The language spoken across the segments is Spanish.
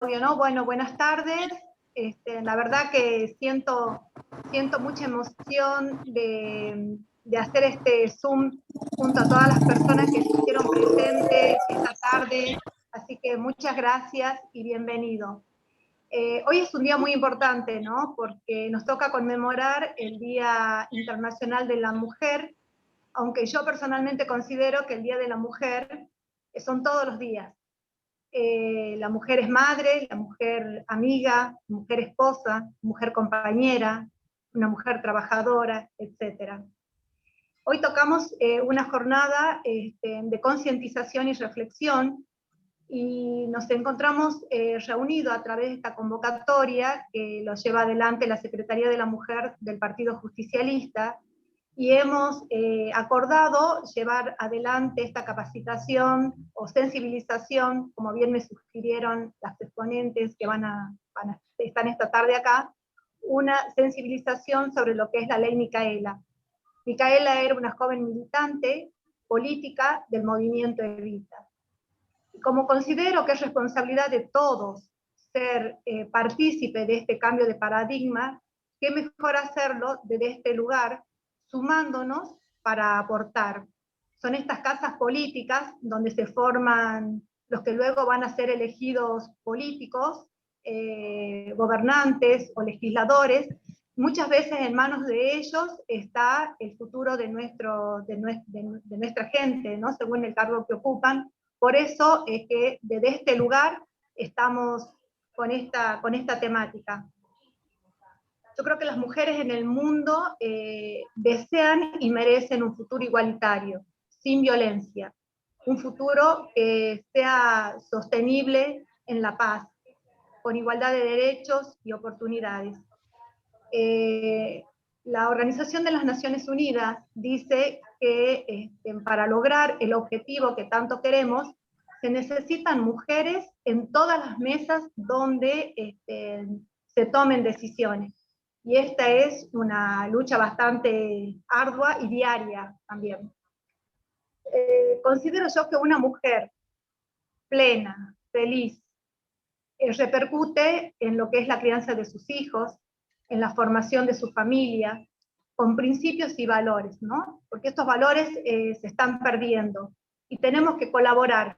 ¿no? Bueno, buenas tardes. La verdad que siento mucha emoción de hacer este Zoom junto a todas las personas que se hicieron presentes esta tarde. Así que muchas gracias y bienvenido. Hoy es un día muy importante, ¿no? Porque nos toca conmemorar el Día Internacional de la Mujer, aunque yo personalmente considero que el Día de la Mujer son todos los días. La mujer es madre, la mujer amiga, mujer esposa, mujer compañera, una mujer trabajadora, etc. Hoy tocamos una jornada de concientización y reflexión, y nos encontramos reunidos a través de esta convocatoria que lo lleva adelante la Secretaría de la Mujer del Partido Justicialista, y hemos acordado llevar adelante esta capacitación o sensibilización, como bien me sugirieron las exponentes que están esta tarde acá, una sensibilización sobre lo que es la ley Micaela. Micaela era una joven militante política del movimiento Evita. Y como considero que es responsabilidad de todos ser partícipe de este cambio de paradigma, qué mejor hacerlo desde este lugar, sumándonos para aportar. Son estas casas políticas donde se forman los que luego van a ser elegidos políticos, gobernantes o legisladores. Muchas veces en manos de ellos está el futuro de nuestra gente, ¿no? Según el cargo que ocupan. Por eso es que desde este lugar estamos con esta temática. Yo creo que las mujeres en el mundo desean y merecen un futuro igualitario, sin violencia, un futuro que sea sostenible en la paz, con igualdad de derechos y oportunidades. La Organización de las Naciones Unidas dice que para lograr el objetivo que tanto queremos, se necesitan mujeres en todas las mesas donde se tomen decisiones. Y esta es una lucha bastante ardua y diaria también. Considero yo que una mujer plena, feliz, repercute en lo que es la crianza de sus hijos, en la formación de su familia, con principios y valores, ¿no? Porque estos valores se están perdiendo y tenemos que colaborar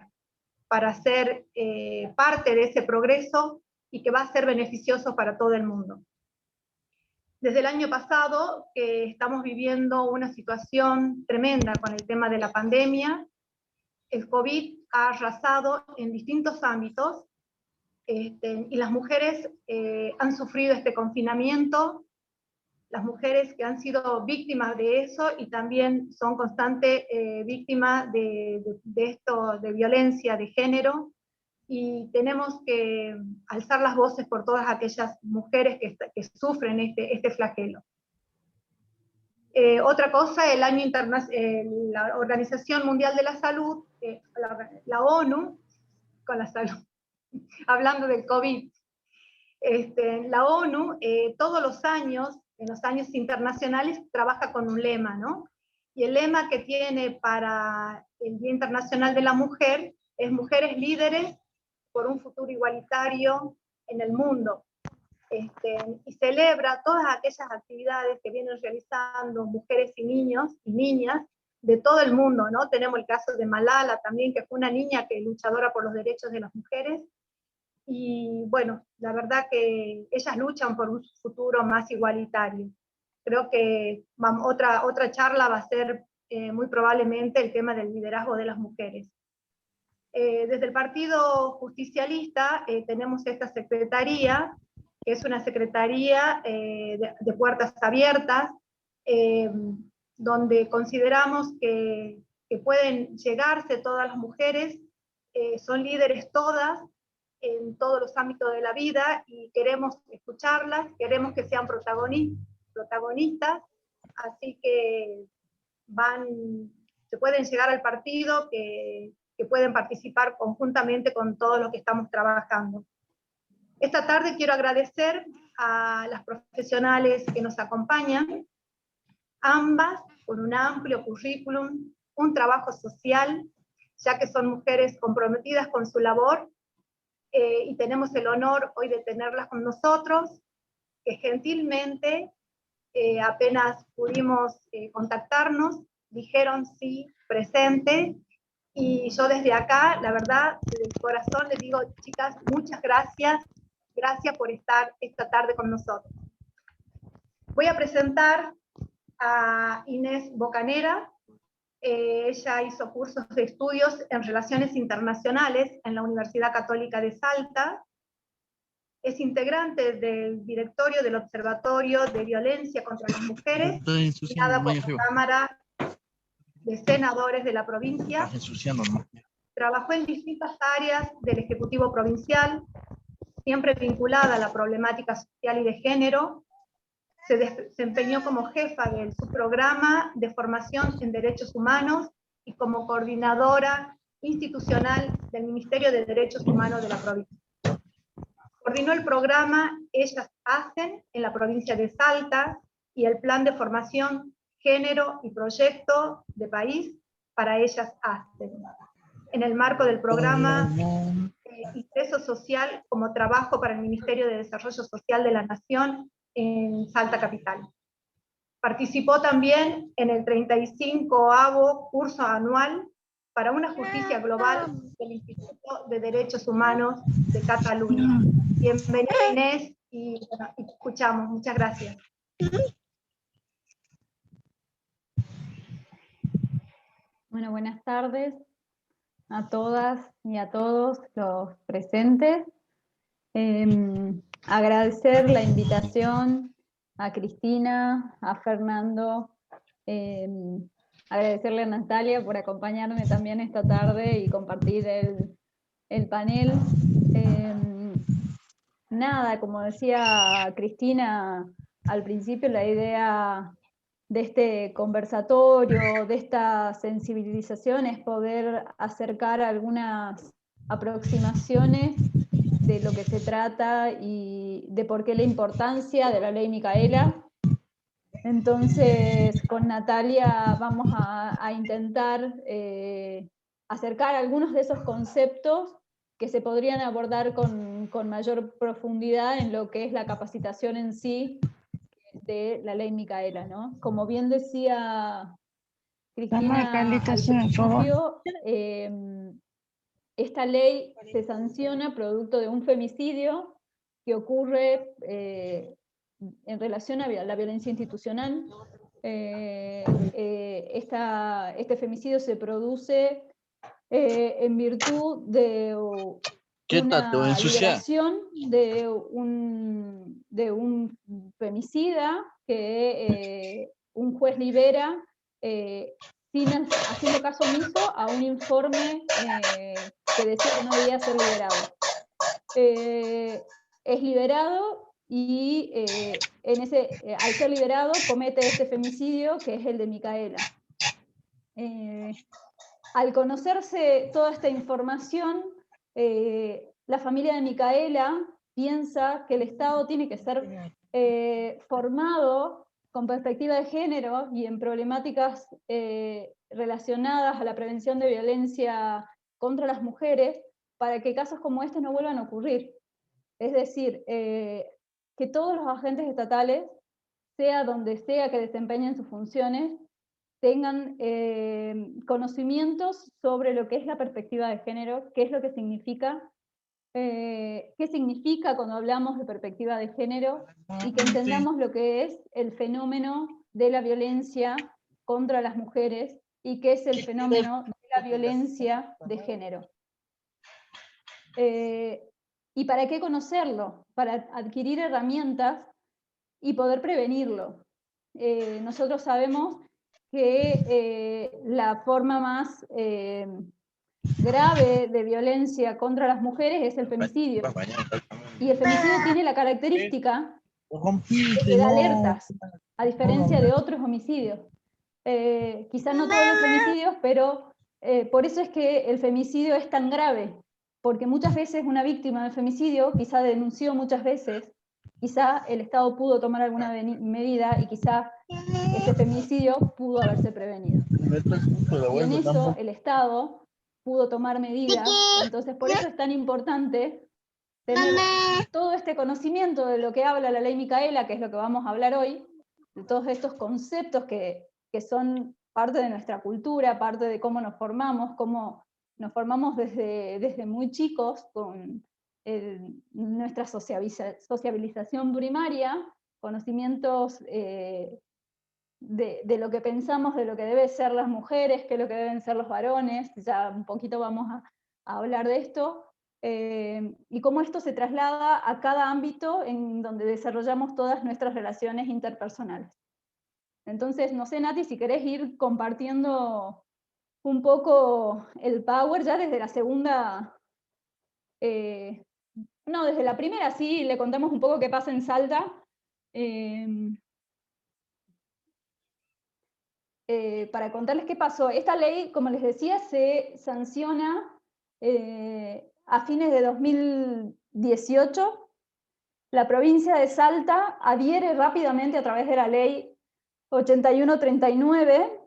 para ser parte de ese progreso y que va a ser beneficioso para todo el mundo. Desde el año pasado estamos viviendo una situación tremenda con el tema de la pandemia. El COVID ha arrasado en distintos ámbitos, y las mujeres han sufrido este confinamiento, las mujeres que han sido víctimas de eso y también son constantes víctimas de esto, de violencia de género, y tenemos que alzar las voces por todas aquellas mujeres que sufren este flagelo. Otra cosa, la Organización Mundial de la Salud, la ONU, con la salud, hablando del COVID, la ONU todos los años, en los años internacionales, trabaja con un lema, ¿no? Y el lema que tiene para el Día Internacional de la Mujer es Mujeres Líderes por un futuro igualitario en el mundo. Y celebra todas aquellas actividades que vienen realizando mujeres y niños y niñas de todo el mundo, ¿no? Tenemos el caso de Malala también, que fue una niña que luchadora por los derechos de las mujeres. Y bueno, la verdad que ellas luchan por un futuro más igualitario. Creo que otra charla va a ser muy probablemente el tema del liderazgo de las mujeres. Desde el Partido Justicialista tenemos esta secretaría, que es una secretaría de puertas abiertas, donde consideramos que pueden llegarse todas las mujeres, son líderes todas, en todos los ámbitos de la vida, y queremos escucharlas, queremos que sean protagonistas, así que se pueden llegar al partido, que pueden participar conjuntamente con todo lo que estamos trabajando. Esta tarde quiero agradecer a las profesionales que nos acompañan, ambas con un amplio currículum, un trabajo social, ya que son mujeres comprometidas con su labor, y tenemos el honor hoy de tenerlas con nosotros, que gentilmente, apenas pudimos contactarnos, dijeron sí, presente, y yo desde acá, la verdad, desde el corazón les digo, chicas, muchas gracias, gracias por estar esta tarde con nosotros. Voy a presentar a Inés Bocanera. Ella hizo cursos de estudios en Relaciones Internacionales en la Universidad Católica de Salta. Es integrante del directorio del Observatorio de Violencia contra las Mujeres, creada por la Cámara de Senadores de la provincia. Trabajó en distintas áreas del Ejecutivo Provincial, siempre vinculada a la problemática social y de género. Se desempeñó como jefa del subprograma de formación en derechos humanos y como coordinadora institucional del Ministerio de Derechos Humanos de la provincia. Coordinó el programa Ellas Hacen en la provincia de Salta y el plan de formación, género y proyecto de país para Ellas Hacen, en el marco del programa Ingreso Social como trabajo para el Ministerio de Desarrollo Social de la Nación en Salta Capital. Participó también en el 35º curso anual para una justicia global del Instituto de Derechos Humanos de Cataluña. Bienvenida Inés, y bueno, te escuchamos. Muchas gracias. Bueno, buenas tardes a todas y a todos los presentes. Agradecer la invitación a Cristina, a Fernando, agradecerle a Natalia por acompañarme también esta tarde y compartir el panel. Nada, como decía Cristina al principio, la idea de este conversatorio, de esta sensibilización, es poder acercar algunas aproximaciones de lo que se trata y de por qué la importancia de la ley Micaela. Entonces, con Natalia vamos a intentar acercar algunos de esos conceptos que se podrían abordar con mayor profundidad en lo que es la capacitación en sí de la ley Micaela, ¿no? Como bien decía Cristina al principio, esta ley se sanciona producto de un femicidio que ocurre en relación a la violencia institucional. Este femicidio se produce en virtud de una liberación de un femicida que un juez libera haciendo caso omiso a un informe que decía que no debía ser liberado. Es liberado y al ser liberado comete este femicidio que es el de Micaela. Al conocerse toda esta información, la familia de Micaela piensa que el Estado tiene que ser formado con perspectiva de género y en problemáticas relacionadas a la prevención de violencia contra las mujeres, para que casos como este no vuelvan a ocurrir. Es decir, que todos los agentes estatales, sea donde sea que desempeñen sus funciones, tengan conocimientos sobre lo que es la perspectiva de género, qué es lo que significa, qué significa cuando hablamos de perspectiva de género, y que entendamos lo que es el fenómeno de la violencia contra las mujeres y qué es el fenómeno de la violencia de género. ¿Y para qué conocerlo? Para adquirir herramientas y poder prevenirlo. Nosotros sabemos que la forma más grave de violencia contra las mujeres es el femicidio. Y el femicidio tiene la característica de que da alertas, a diferencia de otros homicidios. Quizás no todos los femicidios, pero por eso es que el femicidio es tan grave, porque muchas veces una víctima de femicidio quizá denunció muchas veces, quizá el Estado pudo tomar alguna medida y quizá ese femicidio pudo haberse prevenido. Y en eso el Estado pudo tomar medidas. Entonces por eso es tan importante tener todo este conocimiento de lo que habla la ley Micaela, que es lo que vamos a hablar hoy, de todos estos conceptos que son parte de nuestra cultura, parte de cómo nos formamos desde muy chicos con nuestra sociabilización primaria, conocimientos de lo que pensamos, de lo que deben ser las mujeres, qué es lo que deben ser los varones, ya un poquito vamos a hablar de esto, y cómo esto se traslada a cada ámbito en donde desarrollamos todas nuestras relaciones interpersonales. Entonces, no sé, Nati, si querés ir compartiendo un poco el power ya desde la segunda, no, desde la primera sí, le contamos un poco qué pasa en Salta, para contarles qué pasó. Esta ley, como les decía, se sanciona a fines de 2018. La provincia de Salta adhiere rápidamente a través de la ley 8139,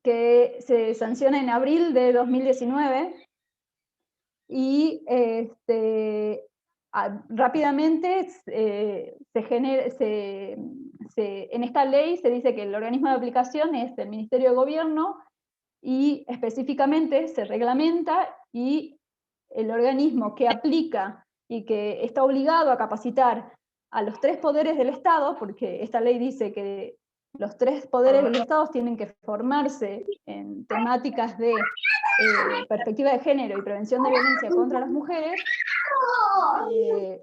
que se sanciona en abril de 2019, y rápidamente en esta ley se dice que el organismo de aplicación es el Ministerio de Gobierno, y específicamente se reglamenta, y el organismo que aplica y que está obligado a capacitar a los 3 poderes del Estado, porque esta ley dice que los 3 poderes del Estado tienen que formarse en temáticas de perspectiva de género y prevención de violencia contra las mujeres, es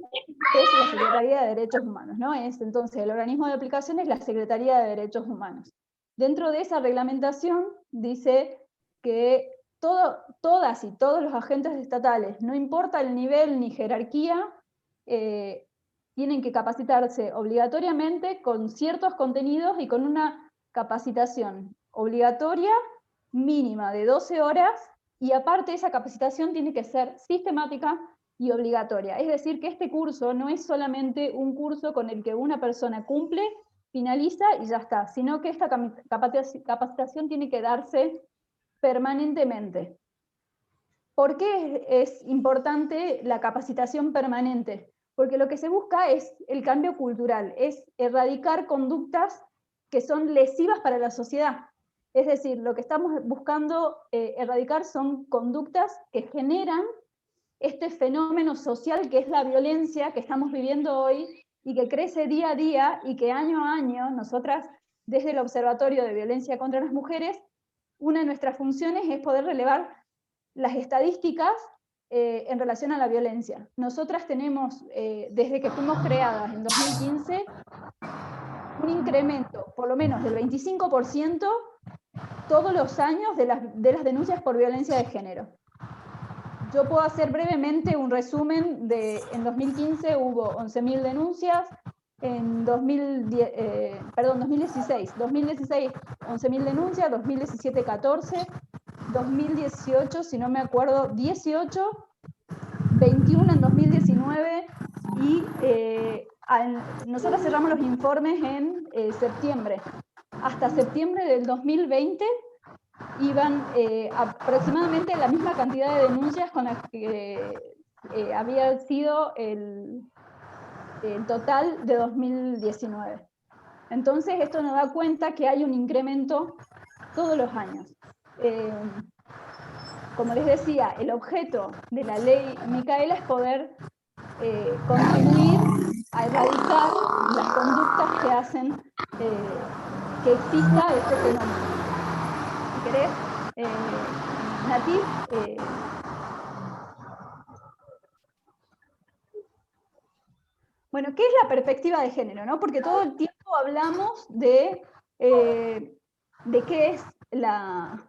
la Secretaría de Derechos Humanos, ¿no? Entonces, el organismo de aplicación es la Secretaría de Derechos Humanos. Dentro de esa reglamentación dice que todas y todos los agentes estatales, no importa el nivel ni jerarquía, tienen que capacitarse obligatoriamente con ciertos contenidos y con una capacitación obligatoria mínima de 12 horas, y aparte esa capacitación tiene que ser sistemática y obligatoria. Es decir, que este curso no es solamente un curso con el que una persona cumple, finaliza y ya está, sino que esta capacitación tiene que darse permanentemente. ¿Por qué es importante la capacitación permanente? Porque lo que se busca es el cambio cultural, es erradicar conductas que son lesivas para la sociedad. Es decir, lo que estamos buscando erradicar son conductas que generan este fenómeno social que es la violencia que estamos viviendo hoy y que crece día a día, y que año a año nosotras, desde el Observatorio de Violencia contra las Mujeres, una de nuestras funciones es poder relevar las estadísticas en relación a la violencia. Nosotras tenemos, desde que fuimos creadas en 2015, un incremento por lo menos del 25% todos los años de las denuncias por violencia de género. Yo puedo hacer brevemente un resumen de, en 2015 hubo 11.000 denuncias, en 2016, 11.000 denuncias, 2017 14, 2018, si no me acuerdo, 18, 21 en 2019, y nosotros cerramos los informes en septiembre. Hasta septiembre del 2020 iban aproximadamente la misma cantidad de denuncias con las que había sido el total de 2019. Entonces esto nos da cuenta que hay un incremento todos los años. Como les decía, el objeto de la ley Micaela es poder contribuir a erradicar las conductas que hacen que exista este fenómeno. Si querés, Nati. Bueno, ¿qué es la perspectiva de género, no? Porque todo el tiempo hablamos de qué es la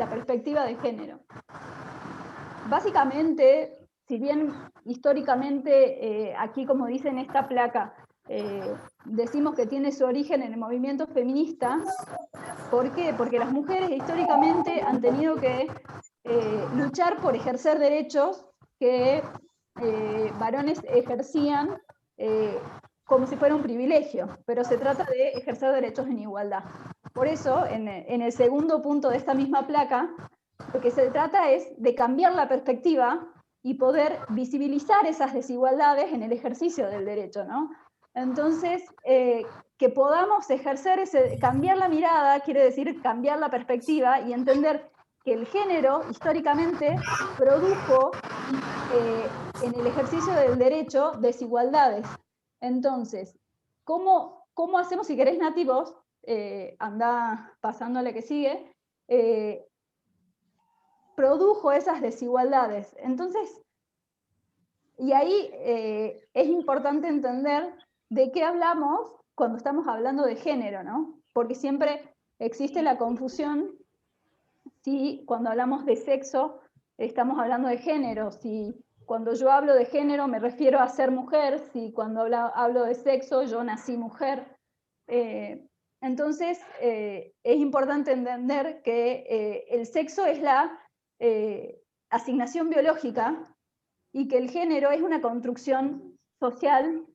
perspectiva de género. Básicamente, si bien históricamente, aquí como dice en esta placa, decimos que tiene su origen en el movimiento feminista, ¿por qué? Porque las mujeres históricamente han tenido que luchar por ejercer derechos que varones ejercían como si fuera un privilegio, pero se trata de ejercer derechos en igualdad. Por eso, en el segundo punto de esta misma placa, lo que se trata es de cambiar la perspectiva y poder visibilizar esas desigualdades en el ejercicio del derecho, ¿no? Entonces, que podamos ejercer cambiar la mirada, quiere decir cambiar la perspectiva y entender que el género históricamente produjo en el ejercicio del derecho desigualdades. Entonces, ¿cómo hacemos? Si querés, Nati, vos andá pasando a la que sigue, produjo esas desigualdades. Entonces, y ahí es importante entender de qué hablamos cuando estamos hablando de género, ¿no? Porque siempre existe la confusión si cuando hablamos de sexo estamos hablando de género, si cuando yo hablo de género me refiero a ser mujer, si cuando hablo de sexo yo nací mujer. Entonces es importante entender que el sexo es la asignación biológica y que el género es una construcción social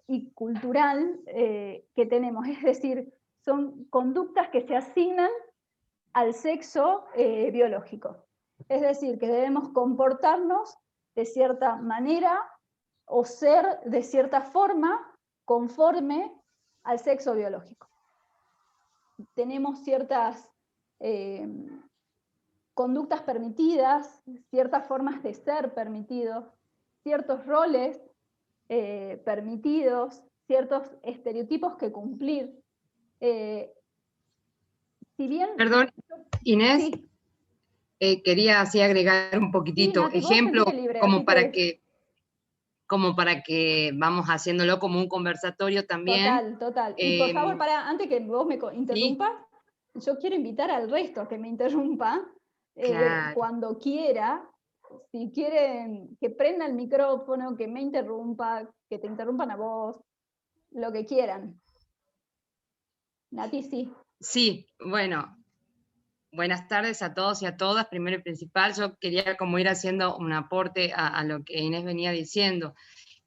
y cultural que tenemos, es decir, son conductas que se asignan al sexo biológico. Es decir, que debemos comportarnos de cierta manera o ser de cierta forma conforme al sexo biológico. Tenemos ciertas conductas permitidas, ciertas formas de ser permitidos, ciertos roles permitidos, ciertos estereotipos que cumplir. Si bien... Perdón, Inés, sí. Quería así agregar un poquitito, Sí, Nati, ejemplo, libre, como para que vamos haciéndolo como un conversatorio también. Total. Y por favor, antes que vos me interrumpas, ¿sí? Yo quiero invitar al resto a que me interrumpa Claro. cuando quiera. Si quieren que prenda el micrófono, que me interrumpa, que te interrumpan a vos, lo que quieran. Nati, sí. Sí, bueno, buenas tardes a todos y a todas. Primero y principal, yo quería como ir haciendo un aporte a lo que Inés venía diciendo.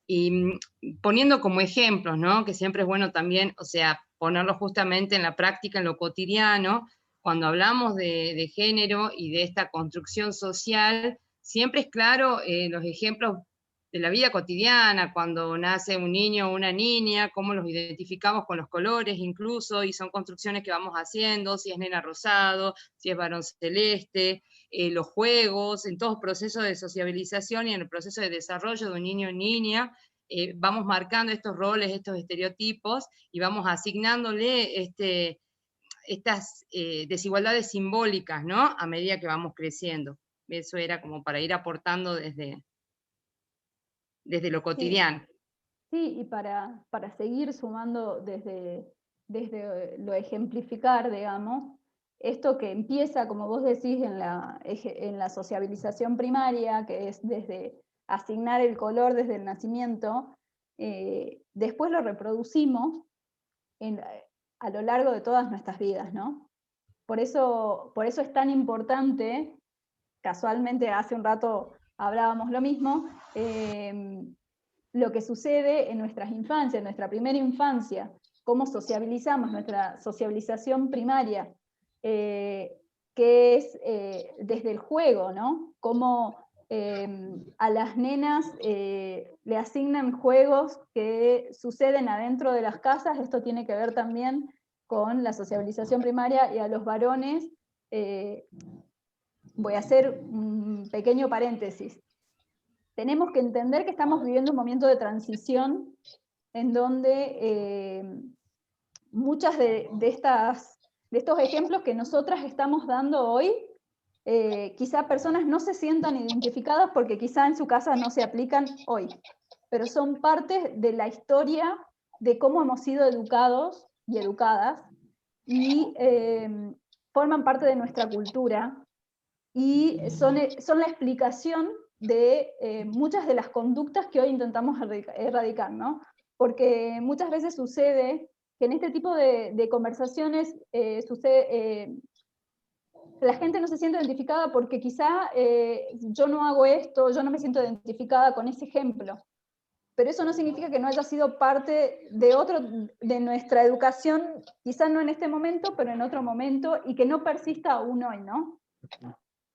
Y poniendo como ejemplos, ¿no? Que siempre es bueno también, o sea, ponerlo justamente en la práctica, en lo cotidiano. Cuando hablamos de género y de esta construcción social, siempre es claro los ejemplos de la vida cotidiana, cuando nace un niño o una niña, cómo los identificamos con los colores incluso, y son construcciones que vamos haciendo, si es nena rosado, si es varón celeste, los juegos, en todo proceso de sociabilización y en el proceso de desarrollo de un niño o niña, vamos marcando estos roles, estos estereotipos, y vamos asignándole estas desigualdades simbólicas, ¿no? A medida que vamos creciendo. Eso era como para ir aportando desde lo cotidiano. Sí, y para seguir sumando desde lo ejemplificar, digamos, esto que empieza, como vos decís, en la sociabilización primaria, que es desde asignar el color desde el nacimiento, después lo reproducimos a lo largo de todas nuestras vidas, ¿no? Por eso es tan importante, casualmente hace un rato hablábamos lo mismo, lo que sucede en nuestras infancias, en nuestra primera infancia, cómo sociabilizamos, nuestra sociabilización primaria, que es desde el juego, ¿no? Cómo a las nenas le asignan juegos que suceden adentro de las casas. Esto tiene que ver también con la sociabilización primaria, y a los varones, voy a hacer un pequeño paréntesis. Tenemos que entender que estamos viviendo un momento de transición en donde muchas de estos ejemplos que nosotras estamos dando hoy, quizá personas no se sientan identificadas porque quizá en su casa no se aplican hoy, pero son parte de la historia de cómo hemos sido educados y educadas, y forman parte de nuestra cultura, y son la explicación de muchas de las conductas que hoy intentamos erradicar, ¿no? Porque muchas veces sucede que en este tipo de conversaciones la gente no se siente identificada porque quizá yo no hago esto, yo no me siento identificada con ese ejemplo. Pero eso no significa que no haya sido parte de nuestra educación, quizá no en este momento, pero en otro momento, y que no persista aún hoy, ¿no?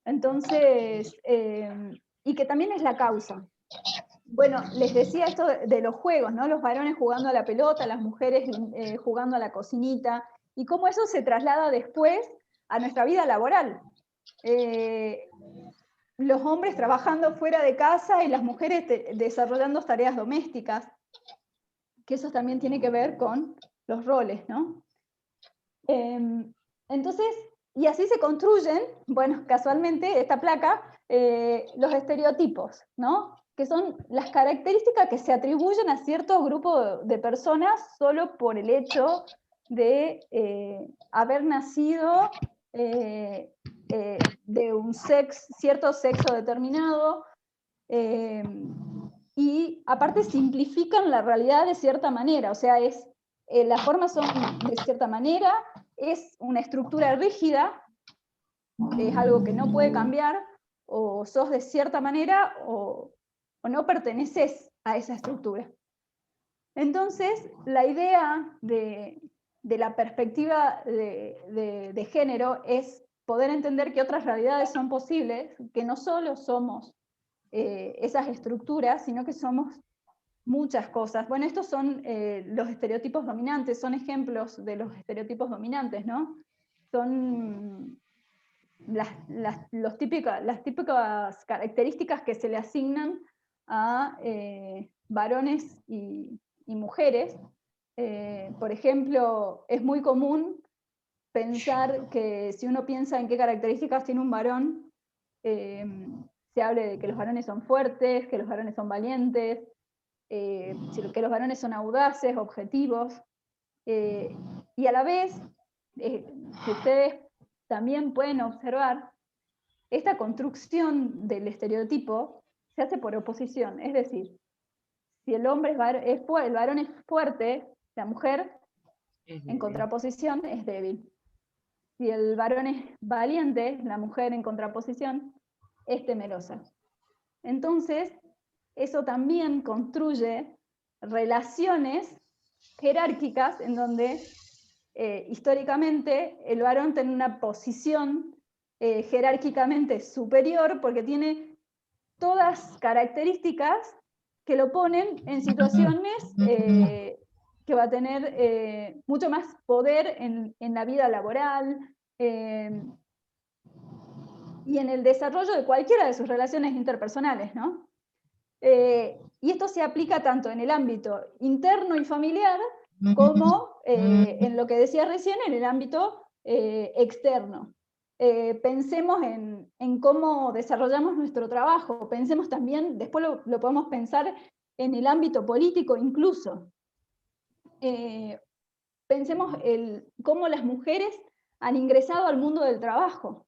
Entonces, y que también es la causa. Bueno, les decía esto de los juegos, ¿no? Los varones jugando a la pelota, las mujeres jugando a la cocinita, y cómo eso se traslada después a nuestra vida laboral. Los hombres trabajando fuera de casa y las mujeres desarrollando tareas domésticas, que eso también tiene que ver con los roles, ¿no? Entonces, y así se construyen, bueno, casualmente, esta placa, los estereotipos, ¿no? Que son las características que se atribuyen a cierto grupo de personas solo por el hecho de haber nacido de un cierto sexo determinado, y aparte simplifican la realidad de cierta manera, o sea, las formas son de cierta manera, es una estructura rígida, es algo que no puede cambiar, o sos de cierta manera o no perteneces a esa estructura. Entonces, la idea de la perspectiva de género es poder entender que otras realidades son posibles, que no solo somos esas estructuras, sino que somos muchas cosas. Bueno, estos son los estereotipos dominantes, son ejemplos de los estereotipos dominantes, ¿no? Son las típicas características que se le asignan a varones y mujeres. Por ejemplo, es muy común pensar que si uno piensa en qué características tiene un varón, se hable de que los varones son fuertes, que los varones son valientes, que los varones son audaces, objetivos, y a la vez, que ustedes también pueden observar, esta construcción del estereotipo se hace por oposición, es decir, si el hombre el varón es fuerte, la mujer, en contraposición, es débil. Si el varón es valiente, la mujer, en contraposición, es temerosa. Entonces, eso también construye relaciones jerárquicas en donde históricamente el varón tiene una posición jerárquicamente superior porque tiene todas características que lo ponen en situaciones que va a tener mucho más poder en la vida laboral y en el desarrollo de cualquiera de sus relaciones interpersonales, ¿no? Y esto se aplica tanto en el ámbito interno y familiar como en lo que decía recién, en el ámbito externo. Pensemos en cómo desarrollamos nuestro trabajo, pensemos también, después lo podemos pensar en el ámbito político incluso. Pensemos cómo las mujeres han ingresado al mundo del trabajo.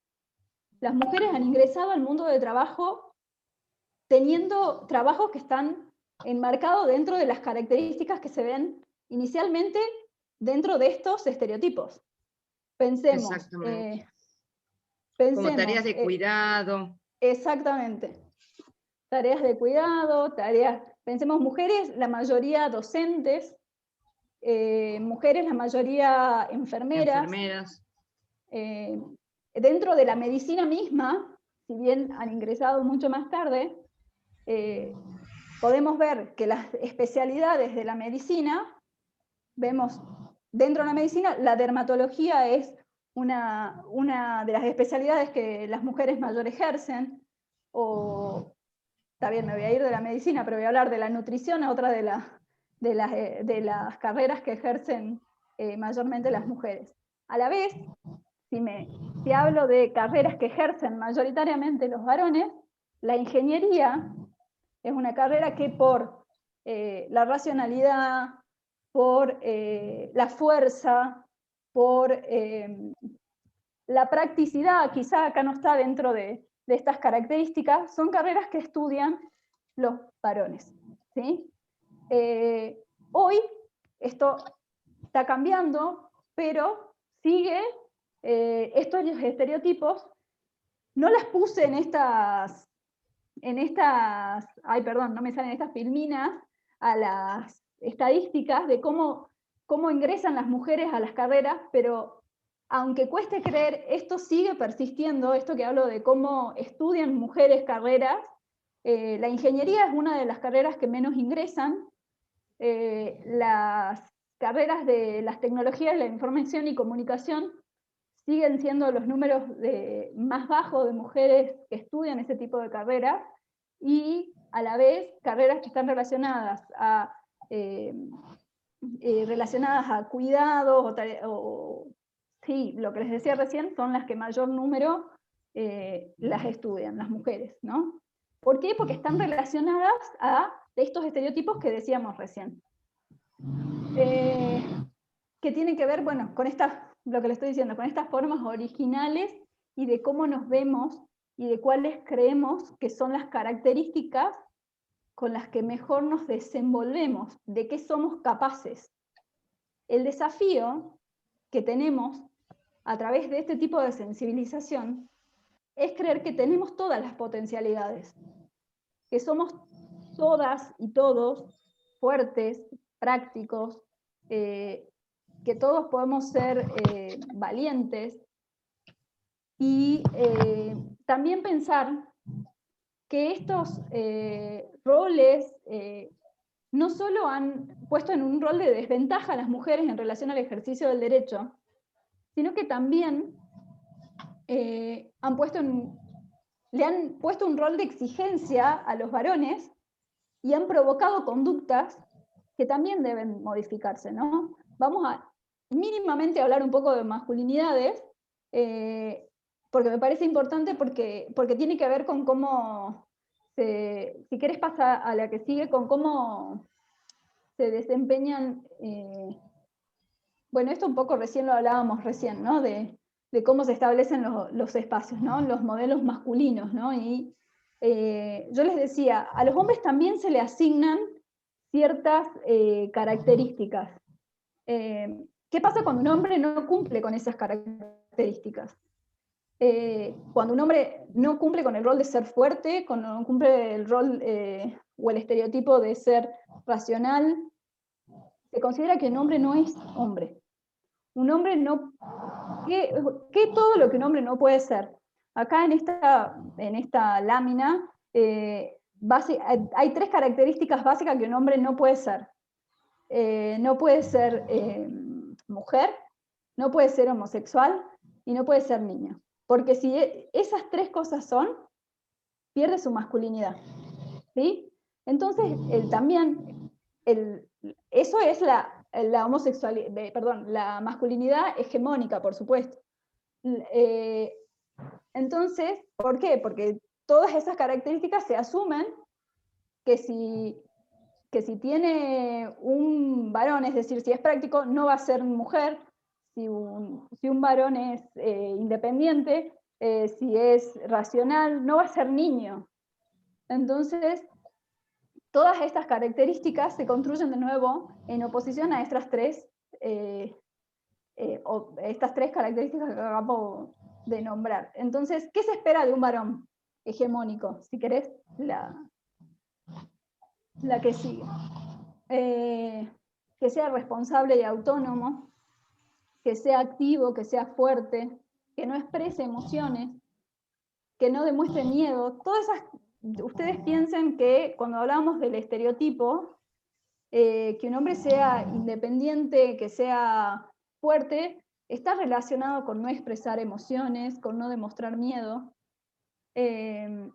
Las mujeres han ingresado al mundo del trabajo teniendo trabajos que están enmarcados dentro de las características que se ven inicialmente dentro de estos estereotipos. Pensemos. Como tareas de cuidado. Exactamente. Tareas de cuidado, pensemos mujeres, la mayoría docentes, mujeres, la mayoría enfermeras. Dentro de la medicina misma, si bien han ingresado mucho más tarde, podemos ver que las especialidades de la medicina, vemos dentro de la medicina, la dermatología es una de las especialidades que las mujeres mayor ejercen, o, está bien, me voy a ir de la medicina, pero voy a hablar de la nutrición, otra de las carreras que ejercen mayormente las mujeres. A la vez, si hablo de carreras que ejercen mayoritariamente los varones, la ingeniería es una carrera que por la racionalidad, por la fuerza, por la practicidad, quizá acá no está dentro de estas características, son carreras que estudian los varones, ¿sí? Hoy esto está cambiando, pero sigue estos estereotipos. No las puse en estas, ay, perdón, no me salen estas filminas, a las estadísticas de cómo ingresan las mujeres a las carreras, pero aunque cueste creer, esto sigue persistiendo, esto que hablo de cómo estudian mujeres carreras, La ingeniería es una de las carreras que menos ingresan. Las carreras de las tecnologías de la información y comunicación siguen siendo los números más bajos de mujeres que estudian ese tipo de carreras, y a la vez carreras que están relacionadas a cuidados sí, lo que les decía recién, son las que mayor número las estudian, las mujeres, ¿no? ¿Por qué? Porque están relacionadas a estos estereotipos que decíamos recién. Que tienen que ver, bueno, con lo que le estoy diciendo, con estas formas originales y de cómo nos vemos y de cuáles creemos que son las características con las que mejor nos desenvolvemos, de qué somos capaces. El desafío que tenemos a través de este tipo de sensibilización es creer que tenemos todas las potencialidades, que somos todas y todos fuertes, prácticos, que todos podemos ser valientes, y también pensar que estos roles no solo han puesto en un rol de desventaja a las mujeres en relación al ejercicio del derecho, sino que también le han puesto un rol de exigencia a los varones y han provocado conductas que también deben modificarse, ¿no? Vamos a mínimamente hablar un poco de masculinidades, porque me parece importante, porque tiene que ver con cómo, si querés pasar a la que sigue, con cómo se desempeñan, bueno, esto un poco recién lo hablábamos recién, ¿no? De cómo se establecen los espacios, ¿no? Los modelos masculinos, ¿no? Y yo les decía, a los hombres también se le asignan ciertas características. ¿Qué pasa cuando un hombre no cumple con esas características? Cuando un hombre no cumple con el rol de ser fuerte, cuando no cumple el rol o el estereotipo de ser racional, se considera que un hombre no es hombre. Un hombre no... ¿Qué es todo lo que un hombre no puede ser? Acá en esta lámina hay 3 características básicas que un hombre no puede ser. No puede ser mujer, no puede ser homosexual y no puede ser niño. Porque si esas 3 cosas son, pierde su masculinidad, ¿sí? Entonces, eso es la homosexualidad, perdón, la masculinidad hegemónica, por supuesto. Entonces, ¿por qué? Porque todas esas características se asumen que si tiene un varón, es decir, si es práctico, no va a ser mujer. Si un varón es independiente, si es racional, no va a ser niño. Entonces, todas estas características se construyen de nuevo en oposición a estas 3 características que acabo de nombrar. Entonces, ¿qué se espera de un varón hegemónico? Si querés, la que sigue. Que sea responsable y autónomo, que sea activo, que sea fuerte, que no exprese emociones, que no demuestre miedo. Ustedes piensen que cuando hablamos del estereotipo, que un hombre sea independiente, que sea fuerte, está relacionado con no expresar emociones, con no demostrar miedo, que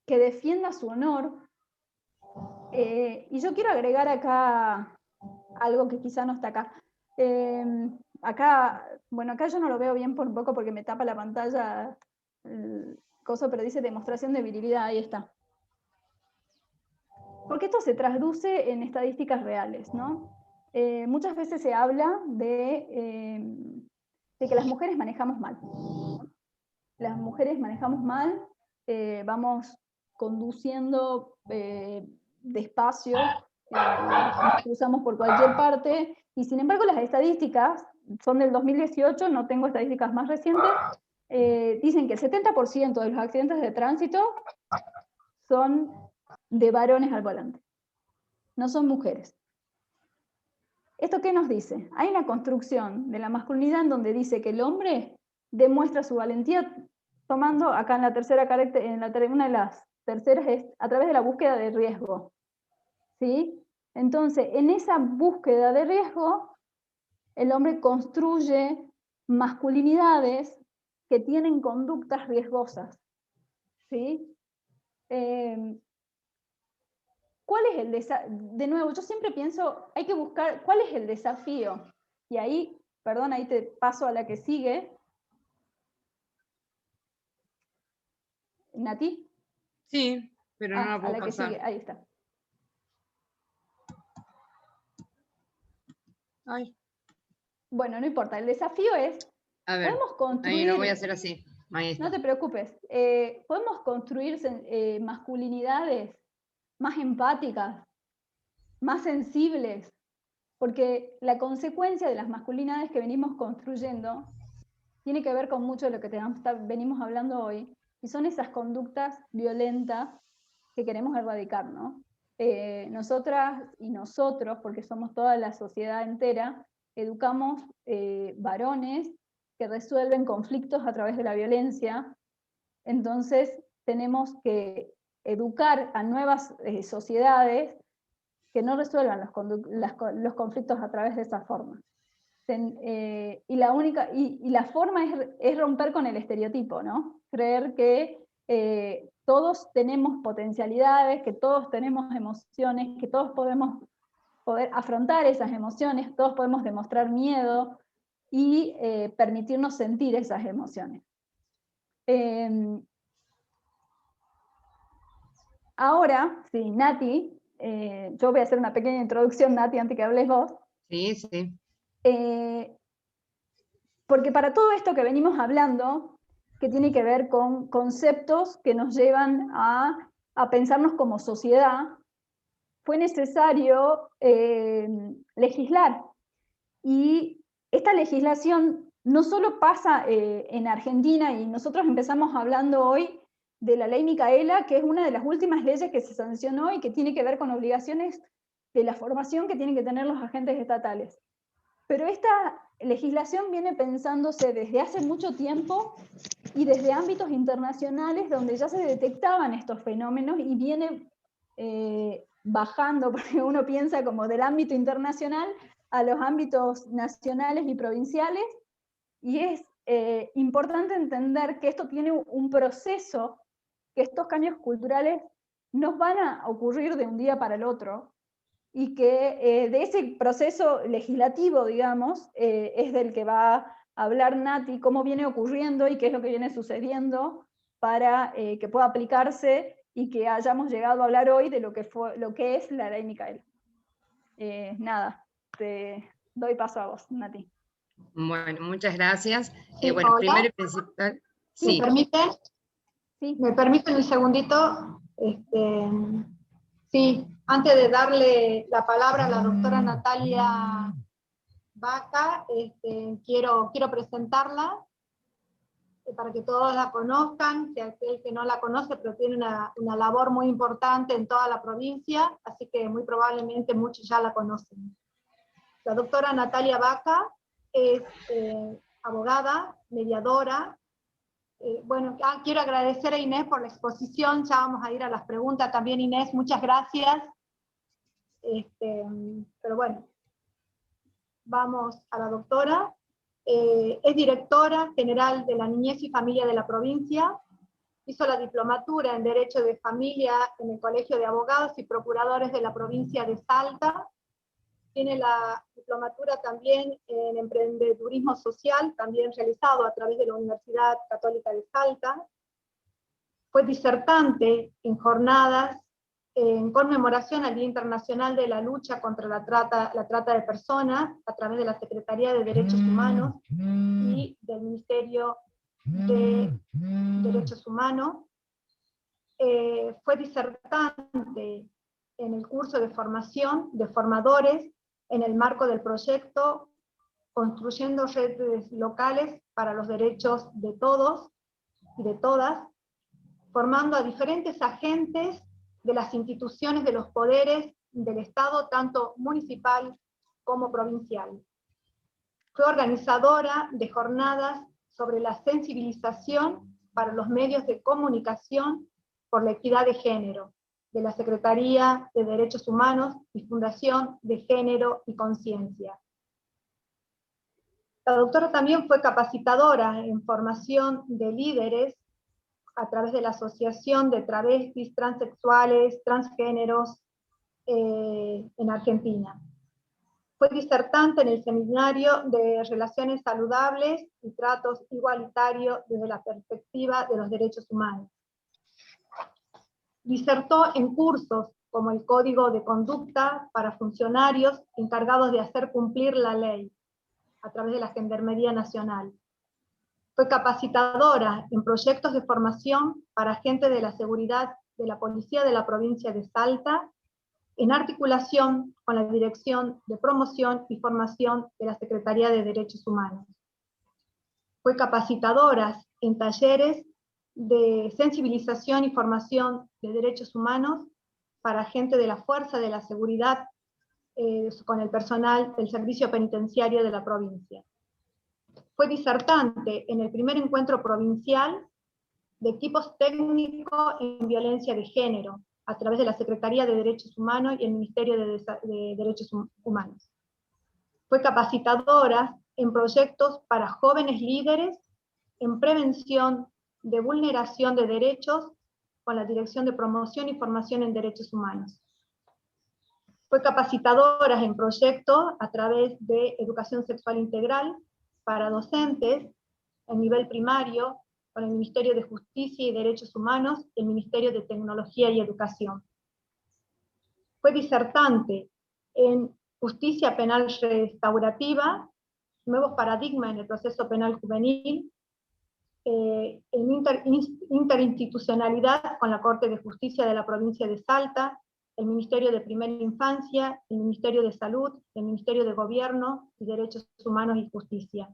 defienda su honor. Y yo quiero agregar acá algo que quizá no está acá. Acá yo no lo veo bien por un poco porque me tapa la pantalla pero dice demostración de virilidad, ahí está. Porque esto se traduce en estadísticas reales, ¿no? Muchas veces se habla de que las mujeres manejamos mal. Las mujeres manejamos mal, vamos conduciendo despacio, nos cruzamos por cualquier parte, y sin embargo las estadísticas son del 2018, no tengo estadísticas más recientes, dicen que el 70% de los accidentes de tránsito son de varones al volante, no son mujeres. ¿Esto qué nos dice? Hay una construcción de la masculinidad en donde dice que el hombre demuestra su valentía tomando, acá en la tercera carácter, una de las terceras es a través de la búsqueda de riesgo. ¿Sí? Entonces, en esa búsqueda de riesgo, el hombre construye masculinidades que tienen conductas riesgosas. ¿Sí? ¿Cuál es el desafío? De nuevo, yo siempre pienso, hay que buscar cuál es el desafío. Y ahí, perdón, ahí te paso a la que sigue. ¿Nati? Sí, pero no la A puedo la que pasar. sigue, ahí está. Ay, Bueno, no importa, el desafío es, a ver, podemos ahí construir... lo voy a hacer así. Ahí está. No te preocupes, podemos construir masculinidades más empáticas, más sensibles, porque la consecuencia de las masculinidades que venimos construyendo tiene que ver con mucho de lo que venimos hablando hoy, y son esas conductas violentas que queremos erradicar, ¿no? Nosotras y nosotros, porque somos toda la sociedad entera, educamos varones que resuelven conflictos a través de la violencia. Entonces tenemos que educar a nuevas sociedades que no resuelvan los conflictos a través de esa forma. Y la forma es romper con el estereotipo, ¿no? Creer que todos tenemos potencialidades, que todos tenemos emociones, que todos podemos poder afrontar esas emociones, todos podemos demostrar miedo y permitirnos sentir esas emociones. Ahora, sí, Nati, yo voy a hacer una pequeña introducción, Nati, antes que hables vos. Sí, sí. Porque para todo esto que venimos hablando, que tiene que ver con conceptos que nos llevan a pensarnos como sociedad, fue necesario legislar. Y esta legislación no solo pasa en Argentina, y nosotros empezamos hablando hoy de la ley Micaela, que es una de las últimas leyes que se sancionó y que tiene que ver con obligaciones de la formación que tienen que tener los agentes estatales. Pero esta legislación viene pensándose desde hace mucho tiempo y desde ámbitos internacionales donde ya se detectaban estos fenómenos, y viene bajando, porque uno piensa como del ámbito internacional a los ámbitos nacionales y provinciales, y es importante entender que esto tiene un proceso, que estos cambios culturales no van a ocurrir de un día para el otro, y que de ese proceso legislativo, digamos, es del que va a hablar Nati, cómo viene ocurriendo y qué es lo que viene sucediendo para que pueda aplicarse y que hayamos llegado a hablar hoy de lo que es la ley Micaela. Nada, te doy paso a vos, Nati. Bueno, muchas gracias. Sí, bueno, hola. primero y principal... Sí. ¿Me permite? Sí. ¿Me permiten un segundito? Sí, antes de darle la palabra a la doctora Natalia Vaca, quiero presentarla para que todos la conozcan, si aquel que no la conoce, pero tiene una labor muy importante en toda la provincia, así que muy probablemente muchos ya la conocen. La doctora Natalia Vaca es abogada, mediadora. Bueno, quiero agradecer a Inés por la exposición, ya vamos a ir a las preguntas también. Inés, muchas gracias. Pero bueno, vamos a la doctora. Es directora general de la Niñez y Familia de la provincia, hizo la diplomatura en Derecho de Familia en el Colegio de Abogados y Procuradores de la provincia de Salta, tiene la diplomatura también en Emprendedurismo Social, también realizado a través de la Universidad Católica de Salta, fue disertante en jornadas en conmemoración al Día Internacional de la Lucha contra la trata de personas a través de la Secretaría de Derechos Humanos y del Ministerio de Derechos Humanos. Fue disertante en el curso de formación de formadores en el marco del proyecto Construyendo Redes Locales para los Derechos de Todos y de Todas, formando a diferentes agentes de las instituciones de los poderes del Estado, tanto municipal como provincial. Fue organizadora de jornadas sobre la sensibilización para los medios de comunicación por la Equidad de Género, de la Secretaría de Derechos Humanos y Fundación de Género y Conciencia. La doctora también fue capacitadora en formación de líderes a través de la Asociación de Travestis, Transexuales, Transgéneros en Argentina. Fue disertante en el Seminario de Relaciones Saludables y Tratos Igualitarios desde la perspectiva de los derechos humanos. Disertó en cursos como el Código de Conducta para funcionarios encargados de hacer cumplir la ley a través de la Gendarmería Nacional. Fue capacitadora en proyectos de formación para agentes de la seguridad de la Policía de la provincia de Salta, en articulación con la Dirección de Promoción y Formación de la Secretaría de Derechos Humanos. Fue capacitadora en talleres de sensibilización y formación de derechos humanos para agentes de la Fuerza de la Seguridad con el personal del Servicio Penitenciario de la provincia. Fue disertante en el primer encuentro provincial de equipos técnicos en violencia de género, a través de la Secretaría de Derechos Humanos y el Ministerio de Derechos Humanos. Fue capacitadora en proyectos para jóvenes líderes en prevención de vulneración de derechos con la Dirección de Promoción y Formación en Derechos Humanos. Fue capacitadora en proyectos a través de educación sexual integral para docentes en nivel primario, con el Ministerio de Justicia y Derechos Humanos y el Ministerio de Tecnología y Educación. Fue disertante en Justicia Penal Restaurativa, Nuevos Paradigmas en el Proceso Penal Juvenil, en interinstitucionalidad con la Corte de Justicia de la provincia de Salta, el Ministerio de Primera Infancia, el Ministerio de Salud, el Ministerio de Gobierno y Derechos Humanos y Justicia.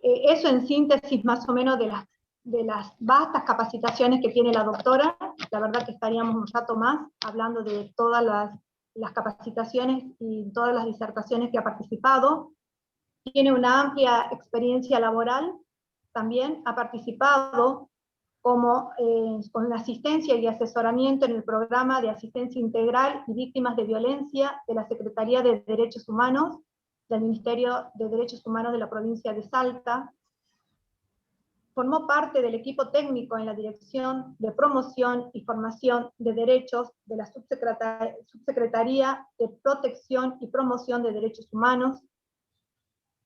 Eso en síntesis más o menos de las vastas capacitaciones que tiene la doctora. La verdad que estaríamos un rato más hablando de todas las capacitaciones y todas las disertaciones que ha participado. Tiene una amplia experiencia laboral, también ha participado con asistencia y asesoramiento en el programa de asistencia integral y víctimas de violencia de la Secretaría de Derechos Humanos, del Ministerio de Derechos Humanos de la provincia de Salta. Formó parte del equipo técnico en la Dirección de Promoción y Formación de Derechos de la Subsecretaría de Protección y Promoción de Derechos Humanos.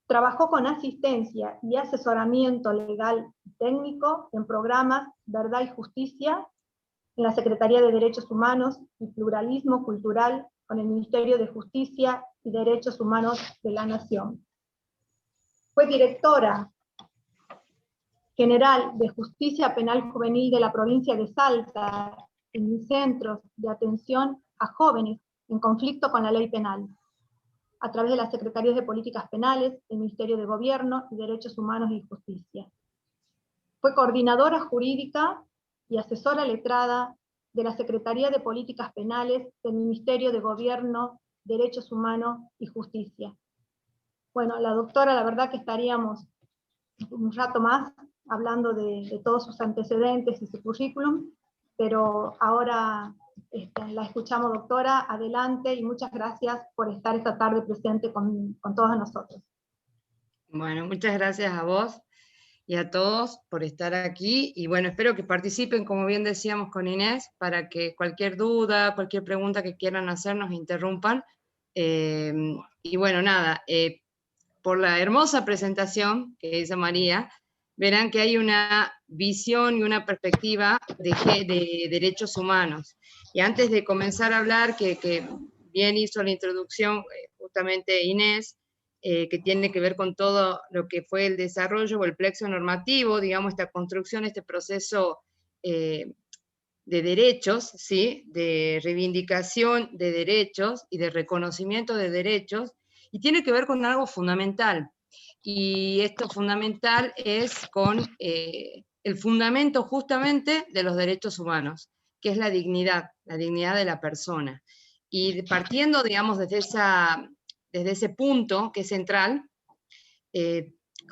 Trabajó con asistencia y asesoramiento legal y técnico en programas Verdad y Justicia, en la Secretaría de Derechos Humanos y Pluralismo Cultural, con el Ministerio de Justicia y Derechos Humanos de la Nación. Fue directora general de Justicia Penal Juvenil de la provincia de Salta, en centros de atención a jóvenes en conflicto con la ley penal, a través de las Secretarías de Políticas Penales, el Ministerio de Gobierno y Derechos Humanos y Justicia. Fue coordinadora jurídica y asesora letrada de la Secretaría de Políticas Penales del Ministerio de Gobierno, Derechos Humanos y Justicia. Bueno, la doctora, la verdad que estaríamos un rato más hablando de todos sus antecedentes y su currículum, pero ahora la escuchamos, doctora, adelante, y muchas gracias por estar esta tarde presente con todos nosotros. Bueno, muchas gracias a vos y a todos por estar aquí, y bueno, espero que participen, como bien decíamos con Inés, para que cualquier duda, cualquier pregunta que quieran hacer nos interrumpan. Y bueno, nada, por la hermosa presentación que hizo María, verán que hay una visión y una perspectiva de derechos humanos. Y antes de comenzar a hablar, que bien hizo la introducción justamente Inés, que tiene que ver con todo lo que fue el desarrollo o el plexo normativo, digamos, esta construcción, este proceso de derechos, ¿sí? De reivindicación de derechos y de reconocimiento de derechos, y tiene que ver con algo fundamental. Y esto fundamental es con el fundamento justamente de los derechos humanos, que es la dignidad de la persona. Y partiendo, digamos, desde ese punto que es central,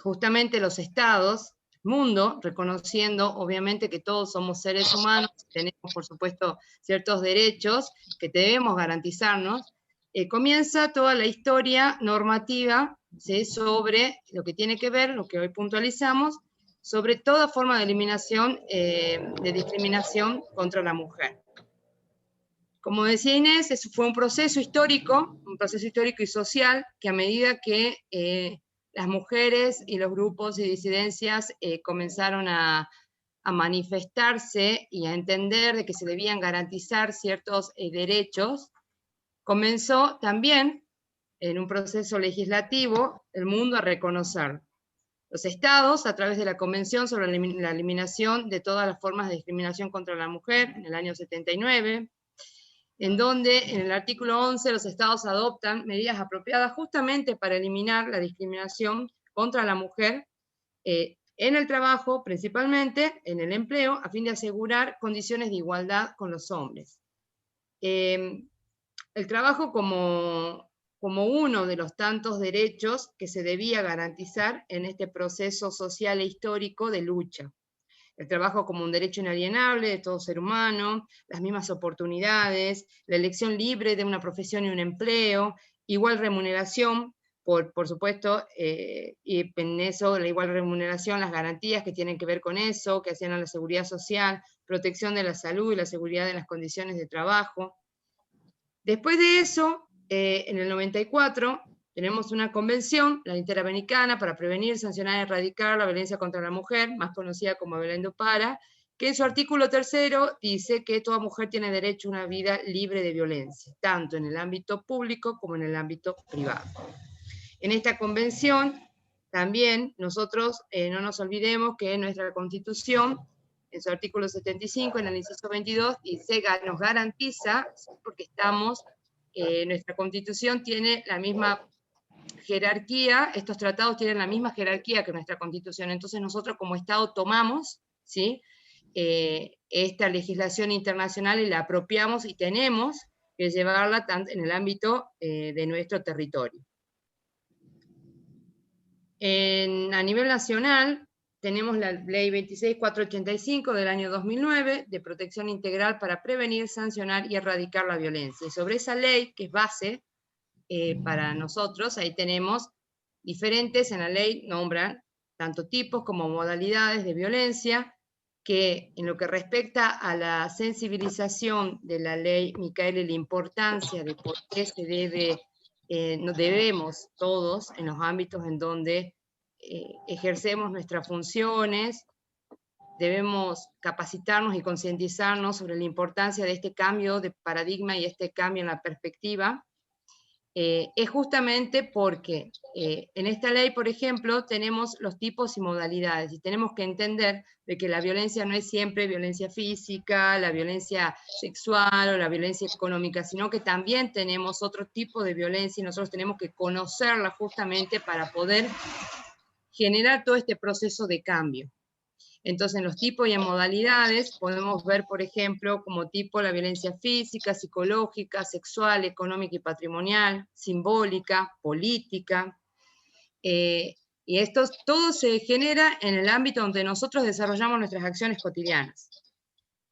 justamente los estados mundo, reconociendo obviamente que todos somos seres humanos, tenemos por supuesto ciertos derechos que debemos garantizarnos, comienza toda la historia normativa, ¿sí?, sobre lo que tiene que ver, lo que hoy puntualizamos, sobre toda forma de eliminación de discriminación contra la mujer. Como decía Inés, eso fue un proceso histórico y social, que a medida que las mujeres y los grupos y disidencias comenzaron a manifestarse y a entender de que se debían garantizar ciertos derechos, comenzó también, en un proceso legislativo, el mundo a reconocer. Los estados, a través de la Convención sobre la eliminación de todas las formas de discriminación contra la mujer, en el año 79, en donde en el artículo 11 los estados adoptan medidas apropiadas justamente para eliminar la discriminación contra la mujer en el trabajo, principalmente en el empleo, a fin de asegurar condiciones de igualdad con los hombres. El trabajo como uno de los tantos derechos que se debía garantizar en este proceso social e histórico de lucha. El trabajo como un derecho inalienable de todo ser humano, las mismas oportunidades, la elección libre de una profesión y un empleo, igual remuneración, por supuesto, y en eso la igual remuneración, las garantías que tienen que ver con eso, que hacían a la seguridad social, protección de la salud y la seguridad de las condiciones de trabajo. Después de eso, en el 94, tenemos una convención, la Interamericana, para prevenir, sancionar y erradicar la violencia contra la mujer, más conocida como Belén do Pará, que en su artículo 3 dice que toda mujer tiene derecho a una vida libre de violencia, tanto en el ámbito público como en el ámbito privado. En esta convención, también nosotros no nos olvidemos que nuestra Constitución, en su artículo 75, en el inciso 22, dice, nos garantiza, porque estamos, nuestra Constitución tiene la misma jerarquía, estos tratados tienen la misma jerarquía que nuestra Constitución, entonces nosotros como Estado tomamos, ¿sí?, esta legislación internacional y la apropiamos y tenemos que llevarla en el ámbito de nuestro territorio. A nivel nacional, tenemos la Ley 26.485 del año 2009 de protección integral para prevenir, sancionar y erradicar la violencia. Y sobre esa ley, que es base para nosotros, ahí tenemos diferentes, en la ley nombran tanto tipos como modalidades de violencia, que en lo que respecta a la sensibilización de la ley Micaela y la importancia de por qué se debe, nos debemos todos en los ámbitos en donde ejercemos nuestras funciones, debemos capacitarnos y concientizarnos sobre la importancia de este cambio de paradigma y este cambio en la perspectiva, es justamente porque en esta ley, por ejemplo, tenemos los tipos y modalidades, y tenemos que entender de que la violencia no es siempre violencia física, la violencia sexual o la violencia económica, sino que también tenemos otro tipo de violencia y nosotros tenemos que conocerla justamente para poder generar todo este proceso de cambio. Entonces, en los tipos y en modalidades podemos ver, por ejemplo, como tipo la violencia física, psicológica, sexual, económica y patrimonial, simbólica, política. Y esto todo se genera en el ámbito donde nosotros desarrollamos nuestras acciones cotidianas.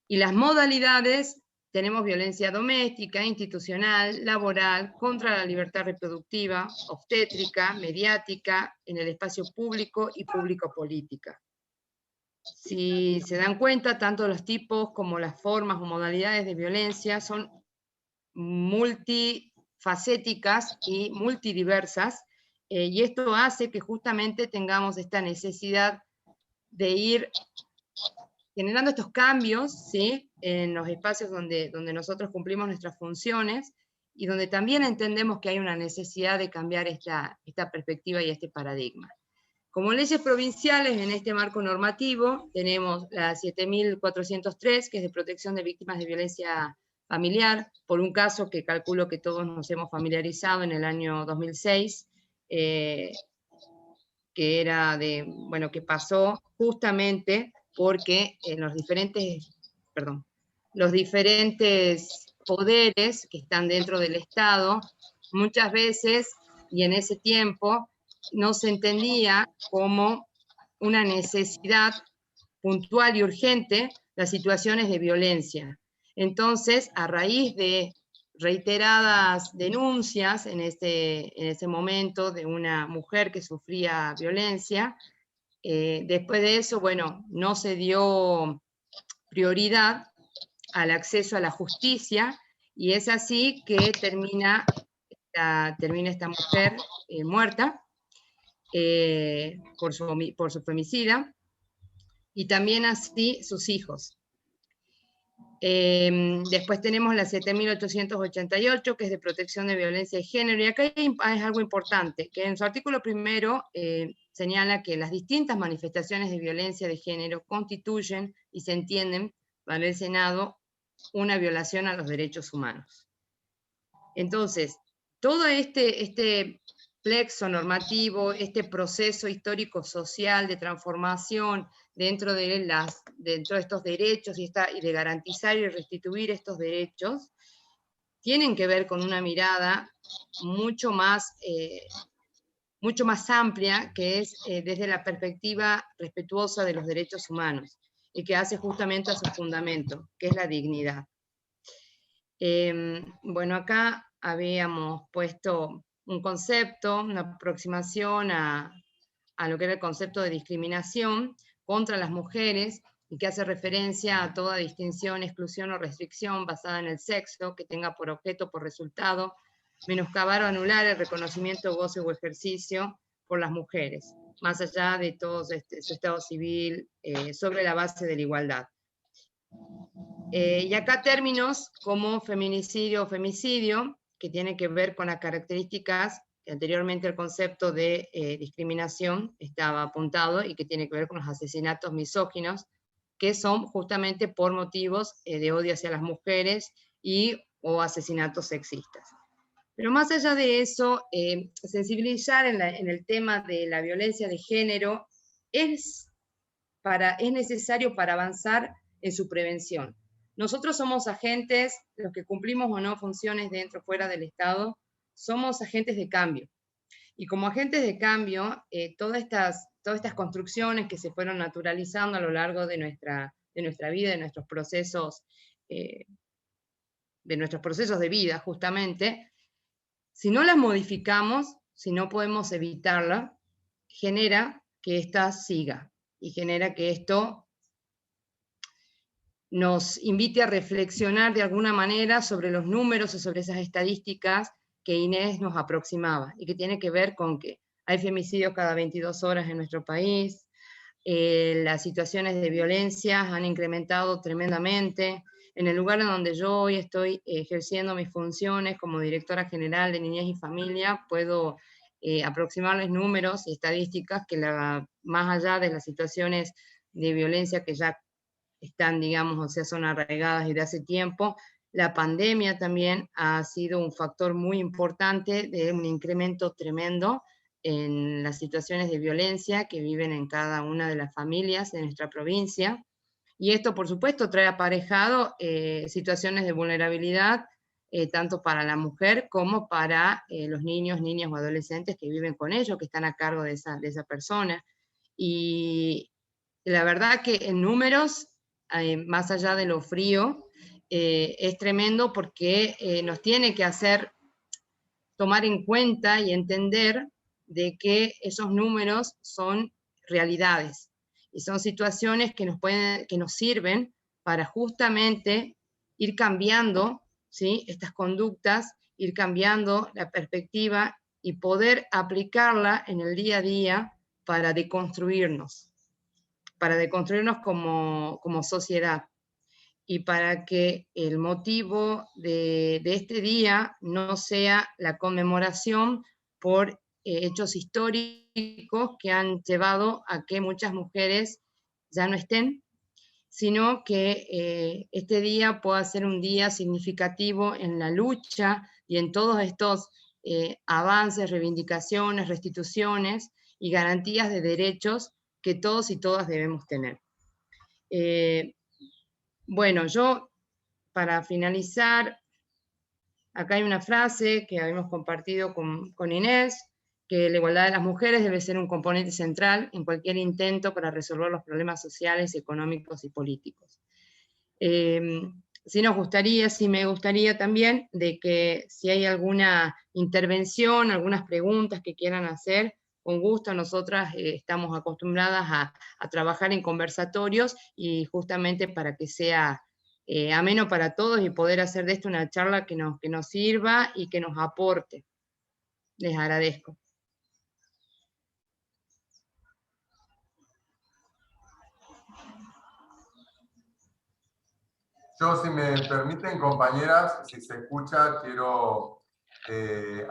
Y las modalidades, tenemos violencia doméstica, institucional, laboral, contra la libertad reproductiva, obstétrica, mediática, en el espacio público y público-política. Si se dan cuenta, tanto los tipos como las formas o modalidades de violencia son multifacéticas y multidiversas, y esto hace que justamente tengamos esta necesidad de ir generando estos cambios, ¿sí?, en los espacios donde nosotros cumplimos nuestras funciones, y donde también entendemos que hay una necesidad de cambiar esta perspectiva y este paradigma. Como leyes provinciales en este marco normativo, tenemos la 7.403, que es de protección de víctimas de violencia familiar, por un caso que calculo que todos nos hemos familiarizado en el año 2006, que era que pasó justamente porque los diferentes poderes que están dentro del Estado, muchas veces, y en ese tiempo, no se entendía como una necesidad puntual y urgente las situaciones de violencia. Entonces, a raíz de reiteradas denuncias en ese momento de una mujer que sufría violencia, después de eso, bueno, no se dio prioridad al acceso a la justicia, y es así que termina esta mujer muerta por su femicida, y también así sus hijos. Después tenemos la 7.888, que es de protección de violencia de género, y acá es algo importante, que en su artículo primero señala que las distintas manifestaciones de violencia de género constituyen y se entienden para el Senado una violación a los derechos humanos. Entonces, todo este plexo normativo, este proceso histórico-social de transformación dentro de estos derechos y de garantizar y restituir estos derechos, tienen que ver con una mirada mucho más amplia, que es desde la perspectiva respetuosa de los derechos humanos, y que hace justamente a su fundamento, que es la dignidad. Bueno, acá habíamos puesto un concepto, una aproximación a lo que era el concepto de discriminación contra las mujeres, y que hace referencia a toda distinción, exclusión o restricción basada en el sexo que tenga por objeto, por resultado, menoscabar o anular el reconocimiento, goce o ejercicio por las mujeres, más allá de todo su estado civil, sobre la base de la igualdad. Y acá términos como feminicidio o femicidio, que tiene que ver con las características que anteriormente el concepto de discriminación estaba apuntado, y que tiene que ver con los asesinatos misóginos, que son justamente por motivos de odio hacia las mujeres o asesinatos sexistas. Pero más allá de eso, sensibilizar en el tema de la violencia de género es necesario para avanzar en su prevención. Nosotros somos agentes, los que cumplimos o no funciones dentro o fuera del Estado, somos agentes de cambio. Y como agentes de cambio, todas estas construcciones que se fueron naturalizando a lo largo de nuestra vida, de nuestros procesos de vida, justamente, si no las modificamos, si no podemos evitarla, genera que esta siga, y genera que esto nos invite a reflexionar de alguna manera sobre los números o sobre esas estadísticas que Inés nos aproximaba, y que tiene que ver con que hay femicidios cada 22 horas en nuestro país, las situaciones de violencia han incrementado tremendamente. En el lugar en donde yo hoy estoy ejerciendo mis funciones como directora general de Niñez y Familia, puedo aproximarles números y estadísticas que más allá de las situaciones de violencia que ya están, digamos, o sea, son arraigadas desde hace tiempo, la pandemia también ha sido un factor muy importante de un incremento tremendo en las situaciones de violencia que viven en cada una de las familias de nuestra provincia. Y esto, por supuesto, trae aparejado situaciones de vulnerabilidad, tanto para la mujer como para los niños, niñas o adolescentes que viven con ellos, que están a cargo de esa persona. Y la verdad que en números, más allá de lo frío, es tremendo, porque nos tiene que hacer tomar en cuenta y entender de que esos números son realidades, y son situaciones que nos sirven para justamente ir cambiando, ¿sí?, estas conductas, ir cambiando la perspectiva y poder aplicarla en el día a día para deconstruirnos como sociedad, y para que el motivo de este día no sea la conmemoración por hechos históricos que han llevado a que muchas mujeres ya no estén, sino que este día pueda ser un día significativo en la lucha y en todos estos avances, reivindicaciones, restituciones y garantías de derechos que todos y todas debemos tener. Bueno, yo, para finalizar, acá hay una frase que habíamos compartido con Inés, que la igualdad de las mujeres debe ser un componente central en cualquier intento para resolver los problemas sociales, económicos y políticos. Sí me gustaría también de que si hay alguna intervención, algunas preguntas que quieran hacer, con gusto. Nosotras estamos acostumbradas a trabajar en conversatorios y justamente para que sea ameno para todos y poder hacer de esto una charla que nos sirva y que nos aporte. Les agradezco. Yo, si me permiten, compañeras, si se escucha, quiero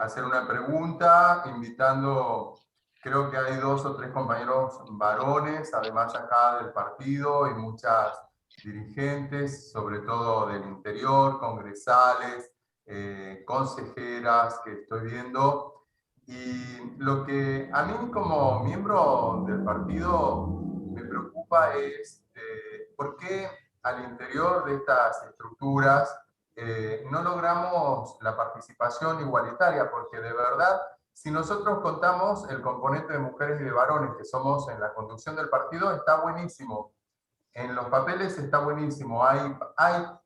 hacer una pregunta, invitando, creo que hay 2 o 3 compañeros varones, además acá del partido, y muchas dirigentes, sobre todo del interior, congresales, consejeras que estoy viendo. Y lo que a mí como miembro del partido me preocupa es por qué al interior de estas estructuras no logramos la participación igualitaria, porque de verdad, si nosotros contamos el componente de mujeres y de varones que somos en la conducción del partido, está buenísimo. En los papeles está buenísimo, hay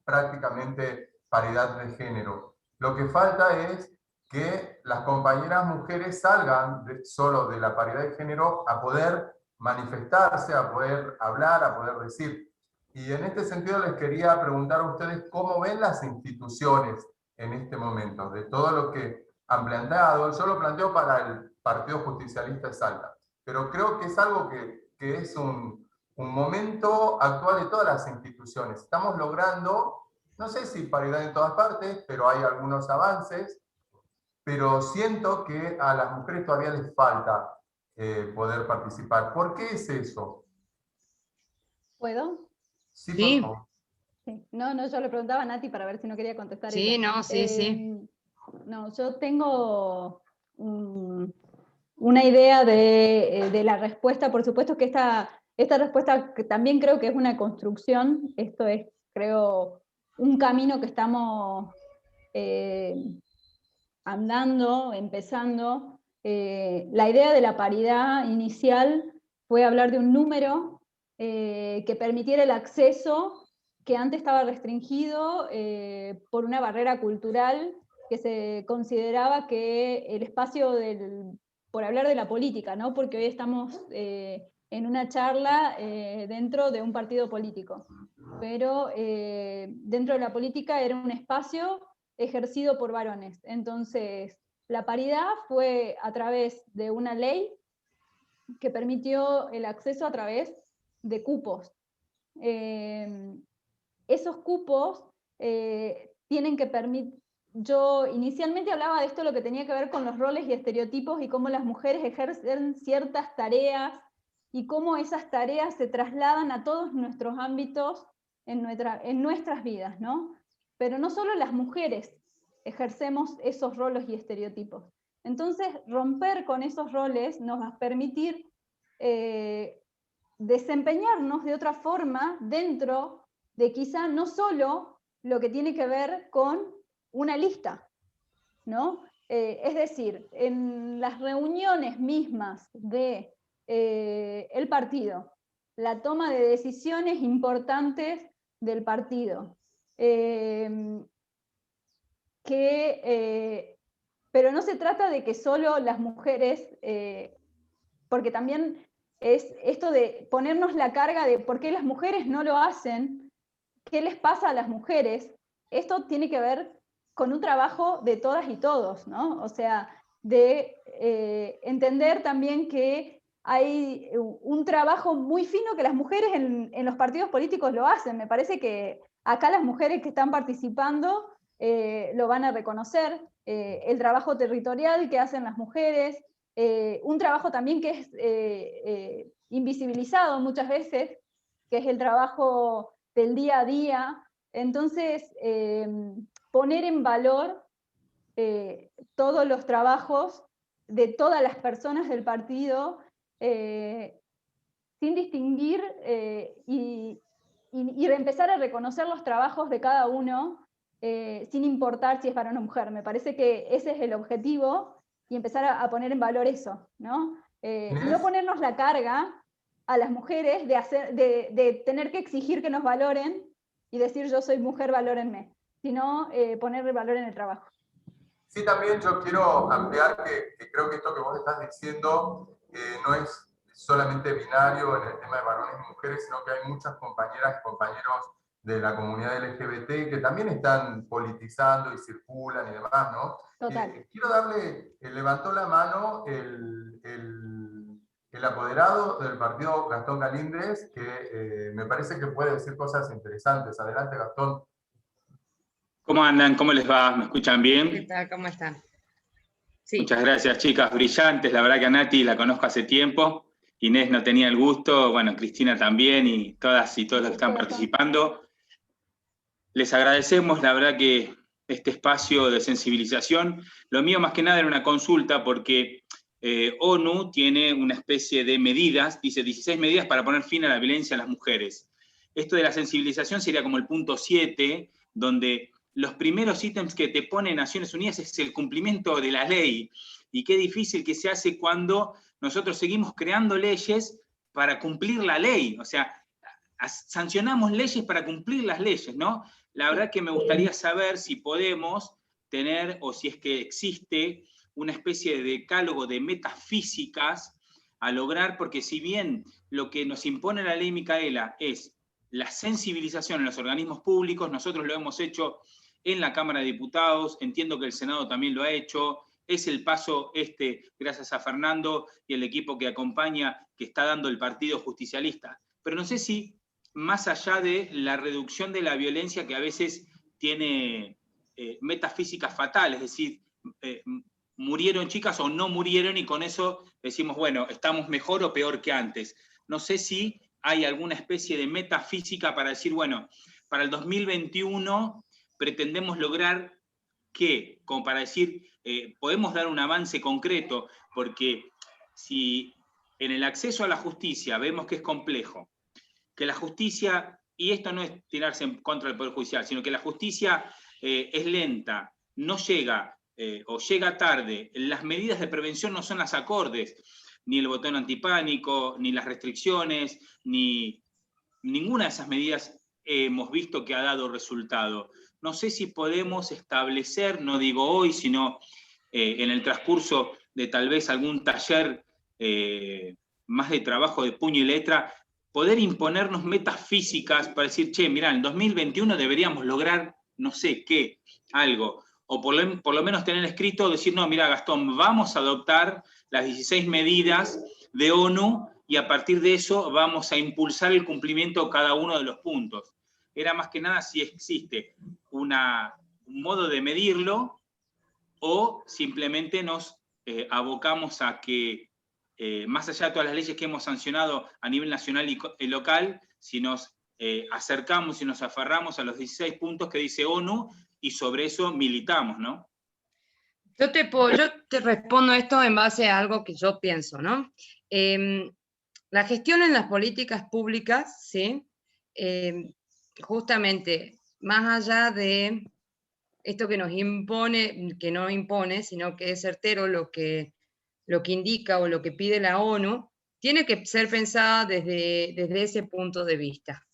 prácticamente paridad de género. Lo que falta es que las compañeras mujeres salgan solo de la paridad de género a poder manifestarse, a poder hablar, a poder decir. Y en este sentido les quería preguntar a ustedes cómo ven las instituciones en este momento, de todo lo que han planteado. Yo lo planteo para el Partido Justicialista de Salta, pero creo que es algo que es un momento actual de todas las instituciones. Estamos logrando, no sé si paridad en todas partes, pero hay algunos avances, pero siento que a las mujeres todavía les falta poder participar. ¿Por qué es eso? ¿Puedo? Sí, Sí. por favor. Sí. No, yo le preguntaba a Nati para ver si no quería contestar Sí, ella. no, sí. No, yo tengo una idea de la respuesta. Por supuesto que esta respuesta que también creo que es una construcción. Esto es, creo, un camino que estamos andando, empezando. La idea de la paridad inicial fue hablar de un número que permitiera el acceso que antes estaba restringido por una barrera cultural que se consideraba que el espacio por hablar de la política, ¿no? Porque hoy estamos en una charla dentro de un partido político, pero dentro de la política era un espacio ejercido por varones. Entonces, la paridad fue a través de una ley que permitió el acceso a través de cupos. Esos cupos tienen que permitir... Yo inicialmente hablaba de esto, lo que tenía que ver con los roles y estereotipos y cómo las mujeres ejercen ciertas tareas y cómo esas tareas se trasladan a todos nuestros ámbitos en nuestras vidas, ¿no? Pero no solo las mujeres ejercemos esos roles y estereotipos. Entonces, romper con esos roles nos va a permitir desempeñarnos de otra forma dentro de quizá no solo lo que tiene que ver con una lista, ¿no? Es decir, en las reuniones mismas de el partido, la toma de decisiones importantes del partido, pero no se trata de que solo las mujeres, porque también es esto de ponernos la carga de por qué las mujeres no lo hacen, qué les pasa a las mujeres. Esto tiene que ver con un trabajo de todas y todos, ¿no? O sea, de entender también que hay un trabajo muy fino que las mujeres en los partidos políticos lo hacen. Me parece que acá las mujeres que están participando lo van a reconocer, el trabajo territorial que hacen las mujeres, un trabajo también que es invisibilizado muchas veces, que es el trabajo del día a día. Entonces, poner en valor todos los trabajos de todas las personas del partido, sin distinguir y empezar a reconocer los trabajos de cada uno, sin importar si es varón o mujer. Me parece que ese es el objetivo, y empezar a poner en valor eso, ¿no? Y no ponernos la carga a las mujeres de tener que exigir que nos valoren y decir yo soy mujer, valórenme, sino ponerle valor en el trabajo. Sí, también yo quiero ampliar que creo que esto que vos estás diciendo no es solamente binario en el tema de varones y mujeres, sino que hay muchas compañeras y compañeros de la comunidad LGBT que también están politizando y circulan y demás, ¿no? Quiero darle, levantó la mano el apoderado del partido, Gastón Galíndez, que me parece que puede decir cosas interesantes. Adelante, Gastón. ¿Cómo andan? ¿Cómo les va? ¿Me escuchan bien? ¿Qué tal? ¿Cómo están? Sí. Muchas gracias, chicas, brillantes. La verdad que a Nati la conozco hace tiempo. Inés no tenía el gusto, bueno, Cristina también, y todas y todos los que están participando. Les agradecemos, la verdad, que este espacio de sensibilización. Lo mío más que nada era una consulta porque ONU tiene una especie de medidas, dice 16 medidas para poner fin a la violencia a las mujeres. Esto de la sensibilización sería como el punto 7, donde los primeros ítems que te pone Naciones Unidas es el cumplimiento de la ley. Y qué difícil que se hace cuando nosotros seguimos creando leyes para cumplir la ley. O sea, sancionamos leyes para cumplir las leyes, ¿no? La verdad que me gustaría saber si podemos tener, o si es que existe, una especie de decálogo de metafísicas a lograr, porque si bien lo que nos impone la ley Micaela es la sensibilización en los organismos públicos, nosotros lo hemos hecho en la Cámara de Diputados, entiendo que el Senado también lo ha hecho, es el paso gracias a Fernando y el equipo que acompaña, que está dando el Partido Justicialista. Pero no sé si, más allá de la reducción de la violencia que a veces tiene metafísicas fatales, es decir, murieron chicas o no murieron y con eso decimos, bueno, estamos mejor o peor que antes. No sé si hay alguna especie de metafísica para decir, bueno, para el 2021 pretendemos lograr que, como para decir, podemos dar un avance concreto, porque si en el acceso a la justicia vemos que es complejo, que la justicia, y esto no es tirarse en contra del Poder Judicial, sino que la justicia es lenta, no llega o llega tarde, las medidas de prevención no son las acordes, ni el botón antipánico, ni las restricciones, ni ninguna de esas medidas hemos visto que ha dado resultado. No sé si podemos establecer, no digo hoy, sino en el transcurso de tal vez algún taller más de trabajo de puño y letra, poder imponernos metas físicas para decir, che, mirá, en 2021 deberíamos lograr no sé qué, algo. O por lo menos tener escrito, decir, no, mira, Gastón, vamos a adoptar las 16 medidas de ONU y a partir de eso vamos a impulsar el cumplimiento de cada uno de los puntos. Era más que nada si existe un modo de medirlo o simplemente nos abocamos a que, más allá de todas las leyes que hemos sancionado a nivel nacional y local, si nos acercamos y nos aferramos a los 16 puntos que dice ONU y sobre eso militamos, ¿no? Yo te respondo esto en base a algo que yo pienso, ¿no? La gestión en las políticas públicas, ¿sí? Justamente, más allá de esto que nos impone, que no impone, sino que es certero lo que indica o lo que pide la ONU, tiene que ser pensada desde ese punto de vista.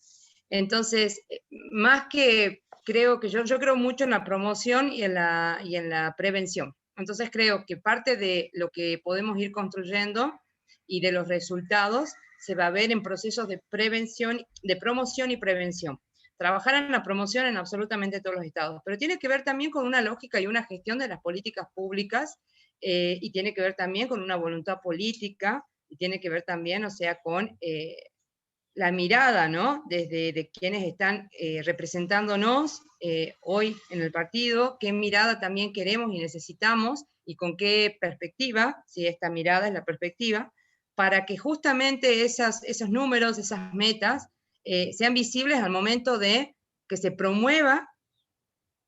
Entonces, más que creo que yo creo mucho en la promoción y en la prevención. Entonces creo que parte de lo que podemos ir construyendo y de los resultados se va a ver en procesos de prevención, de promoción y prevención. Trabajar en la promoción en absolutamente todos los estados, pero tiene que ver también con una lógica y una gestión de las políticas públicas y tiene que ver también con una voluntad política y tiene que ver también, o sea, con la mirada, ¿no? De quienes están representándonos hoy en el partido, qué mirada también queremos y necesitamos y con qué perspectiva, si esta mirada es la perspectiva, para que justamente esos números, esas metas, sean visibles al momento de que se promueva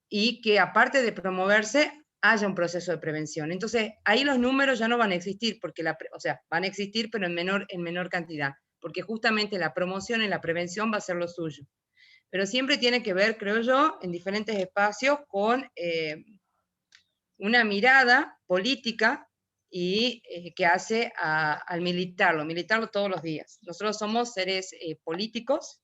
y que aparte de promoverse, haya un proceso de prevención. Entonces, ahí los números ya no van a existir, porque van a existir, pero en menor cantidad, porque justamente la promoción y la prevención va a ser lo suyo. Pero siempre tiene que ver, creo yo, en diferentes espacios con una mirada política y que hace al militarlo todos los días. Nosotros somos seres políticos,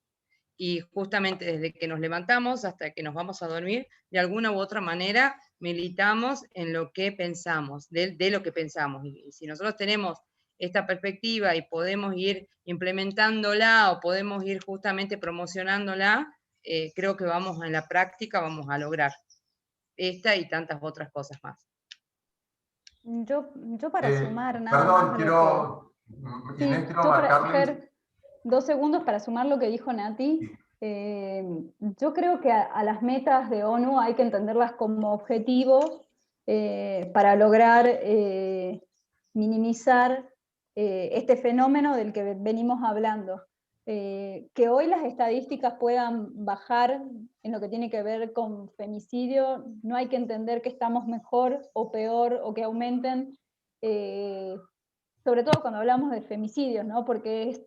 y justamente desde que nos levantamos hasta que nos vamos a dormir, de alguna u otra manera militamos en lo que pensamos, de lo que pensamos. Y si nosotros tenemos esta perspectiva y podemos ir implementándola o podemos ir justamente promocionándola, creo que en la práctica vamos a lograr esta y tantas otras cosas más. Yo para sumar nada Perdón, más quiero, sí, Inés, quiero yo marcarles. Fer, 2 segundos para sumar lo que dijo Nati. Sí. Yo creo que a las metas de ONU hay que entenderlas como objetivos para lograr minimizar este fenómeno del que venimos hablando. Que hoy las estadísticas puedan bajar en lo que tiene que ver con femicidio, no hay que entender que estamos mejor o peor o que aumenten, sobre todo cuando hablamos de femicidios, ¿no? Porque es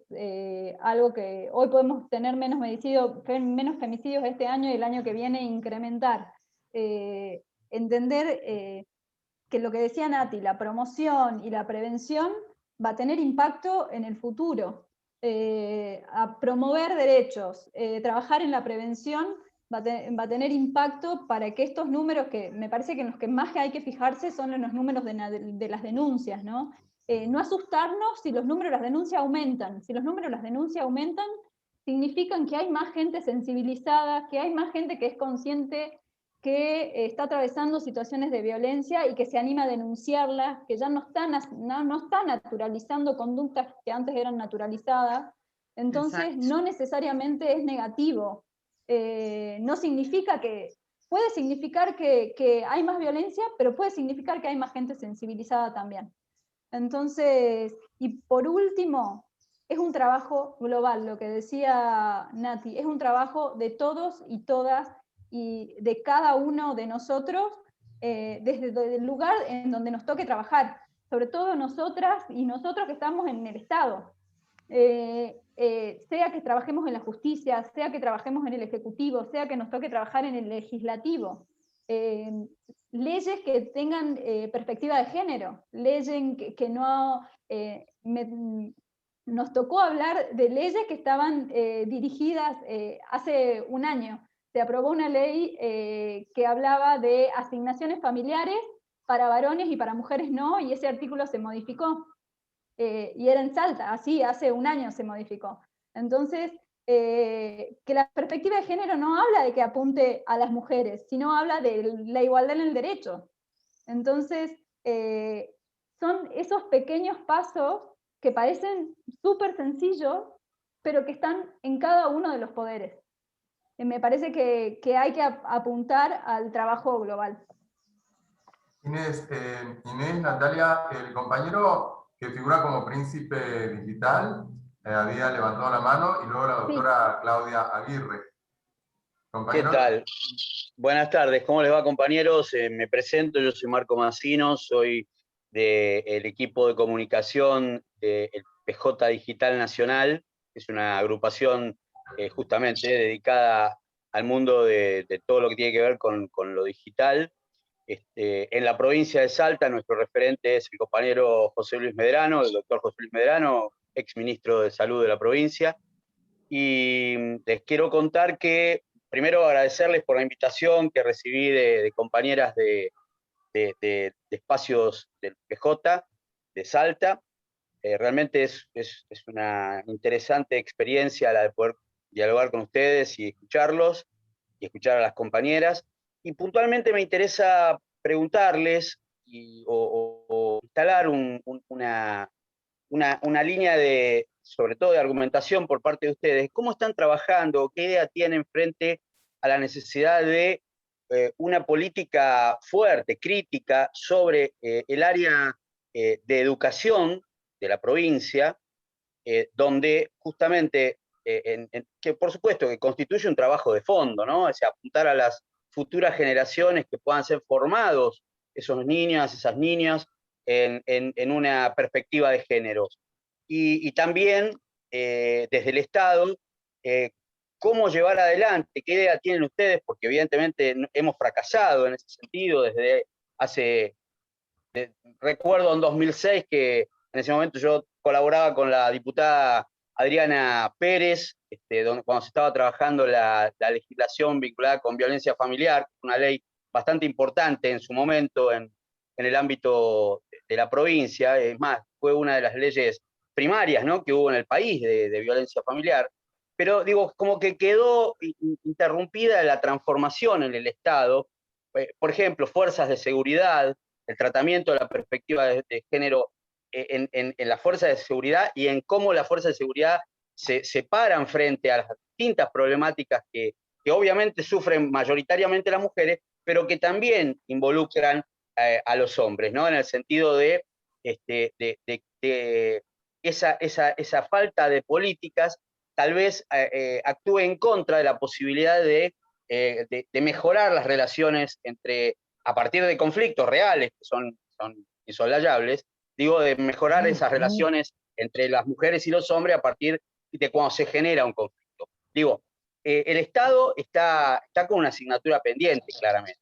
algo que hoy podemos tener menos femicidios este año y el año que viene incrementar. Entender que lo que decía Nati, la promoción y la prevención va a tener impacto en el futuro. A promover derechos, trabajar en la prevención va a tener impacto para que estos números, que me parece que en los que más hay que fijarse son en los números de las denuncias, ¿no? No asustarnos si los números de las denuncias aumentan. Si los números de las denuncias aumentan, significan que hay más gente sensibilizada, que hay más gente que es consciente que está atravesando situaciones de violencia y que se anima a denunciarlas, que ya no está naturalizando conductas que antes eran naturalizadas. Entonces, Exacto. no necesariamente es negativo. No significa puede significar que hay más violencia, pero puede significar que hay más gente sensibilizada también. Entonces, y por último, es un trabajo global, lo que decía Nati, es un trabajo de todos y todas, y de cada uno de nosotros, desde el lugar en donde nos toque trabajar, sobre todo nosotras y nosotros que estamos en el Estado. Sea que trabajemos en la justicia, sea que trabajemos en el ejecutivo, sea que nos toque trabajar en el legislativo. Leyes que tengan perspectiva de género, leyes que no... nos tocó hablar de leyes que estaban dirigidas hace un año. Se aprobó una ley que hablaba de asignaciones familiares para varones y para mujeres no, y ese artículo se modificó. Y era en Salta, así, hace un año se modificó. Entonces, que la perspectiva de género no habla de que apunte a las mujeres, sino habla de la igualdad en el derecho. Entonces, son esos pequeños pasos que parecen súper sencillos, pero que están en cada uno de los poderes. Me parece que hay que apuntar al trabajo global. Inés, Natalia, el compañero que figura como príncipe digital había levantado la mano, y luego la doctora Claudia Aguirre. ¿Qué tal? Buenas tardes, ¿cómo les va, compañeros? Me presento, yo soy Marco Mancino, soy del equipo de comunicación del PJ Digital Nacional, que es una agrupación justamente dedicada al mundo de todo lo que tiene que ver con lo digital. En la provincia de Salta, nuestro referente es el compañero José Luis Medrano, el doctor José Luis Medrano, ex ministro de Salud de la provincia. Y les quiero contar que, primero agradecerles por la invitación que recibí de compañeras de espacios del PJ, de Salta. Realmente es una interesante experiencia la de poder dialogar con ustedes y escucharlos, y escuchar a las compañeras. Y puntualmente me interesa preguntarles o instalar una línea sobre todo de argumentación por parte de ustedes. ¿Cómo están trabajando? ¿Qué idea tienen frente a la necesidad de una política fuerte, crítica, sobre el área de educación de la provincia, donde justamente, que por supuesto que constituye un trabajo de fondo, ¿no? O sea, apuntar a las futuras generaciones que puedan ser formados esos niños, esas niñas, en una perspectiva de género. Y también, desde el Estado, cómo llevar adelante, qué idea tienen ustedes, porque evidentemente hemos fracasado en ese sentido desde hace recuerdo en 2006 que en ese momento yo colaboraba con la diputada Adriana Pérez, cuando se estaba trabajando la legislación vinculada con violencia familiar, una ley bastante importante en su momento en el ámbito de la provincia. Es más, fue una de las leyes primarias, ¿no?, que hubo en el país de violencia familiar. Pero digo, como que quedó interrumpida la transformación en el Estado. Por ejemplo, fuerzas de seguridad, el tratamiento de la perspectiva de género en la fuerza de seguridad y en cómo las fuerzas de seguridad se paran frente a las distintas problemáticas que obviamente sufren mayoritariamente las mujeres, pero que también involucran a los hombres, ¿no? En el sentido de esa falta de políticas tal vez actúe en contra de la posibilidad de mejorar las relaciones a partir de conflictos reales que son insosolayables, digo, de mejorar esas relaciones entre las mujeres y los hombres a partir de cuando se genera un conflicto. Digo, el Estado está con una asignatura pendiente, claramente.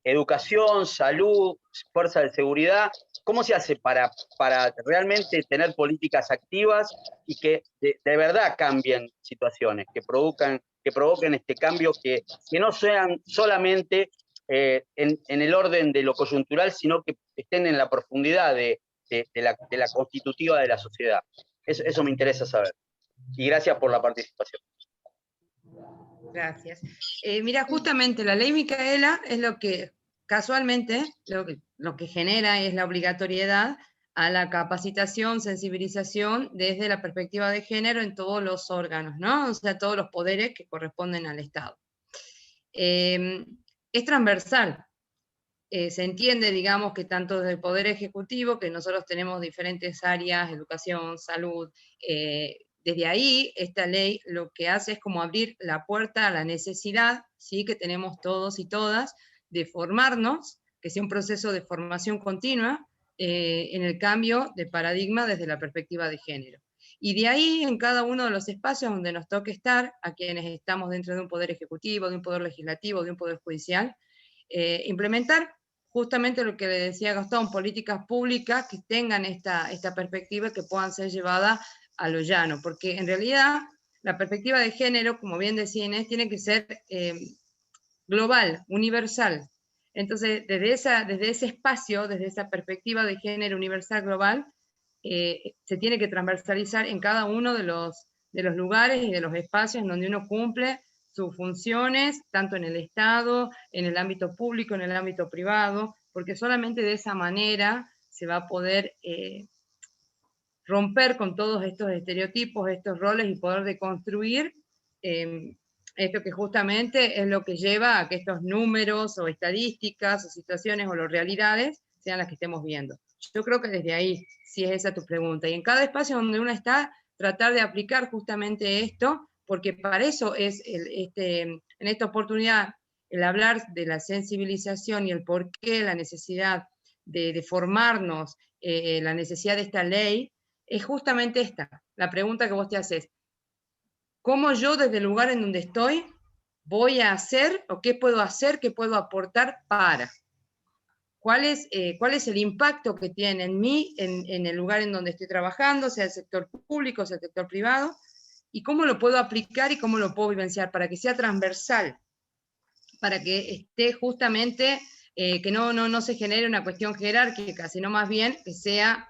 Educación, salud, fuerza de seguridad. ¿Cómo se hace para realmente tener políticas activas y que de verdad cambien situaciones, que provoquen este cambio, que no sean solamente en el orden de lo coyuntural, sino que estén en la profundidad de la constitutiva de la sociedad? Eso me interesa saber. Y gracias por la participación. Gracias. Mira, justamente la ley Micaela es lo que casualmente lo que genera es la obligatoriedad a la capacitación, sensibilización desde la perspectiva de género en todos los órganos, ¿no? O sea, todos los poderes que corresponden al Estado. Es transversal. Se entiende, digamos, que tanto desde el Poder Ejecutivo, que nosotros tenemos diferentes áreas, educación, salud, desde ahí, esta ley lo que hace es como abrir la puerta a la necesidad, ¿sí?, que tenemos todos y todas, de formarnos, que sea un proceso de formación continua en el cambio de paradigma desde la perspectiva de género. Y de ahí, en cada uno de los espacios donde nos toque estar, a quienes estamos dentro de un poder ejecutivo, de un poder legislativo, de un poder judicial, implementar justamente lo que le decía Gastón, políticas públicas que tengan esta perspectiva, que puedan ser llevadas a lo llano, porque en realidad la perspectiva de género, como bien decía Inés, tiene que ser global, universal. Entonces, desde ese espacio, desde esa perspectiva de género universal global, se tiene que transversalizar en cada uno de los lugares y de los espacios en donde uno cumple sus funciones, tanto en el Estado, en el ámbito público, en el ámbito privado, porque solamente de esa manera se va a poder romper con todos estos estereotipos, estos roles, y poder deconstruir esto que justamente es lo que lleva a que estos números o estadísticas o situaciones o las realidades sean las que estemos viendo. Yo creo que desde ahí, si es esa tu pregunta, y en cada espacio donde uno está, tratar de aplicar justamente esto, porque para eso es en esta oportunidad el hablar de la sensibilización y el porqué, la necesidad de formarnos, la necesidad de esta ley, es justamente esta, la pregunta que vos te haces. ¿Cómo yo desde el lugar en donde estoy voy a hacer, o qué puedo hacer, qué puedo aportar para? ¿Cuál es el impacto que tiene en mí, en el lugar en donde estoy trabajando, sea el sector público, sea el sector privado? ¿Y cómo lo puedo aplicar y cómo lo puedo vivenciar para que sea transversal? Para que esté justamente, que no se genere una cuestión jerárquica, sino más bien que sea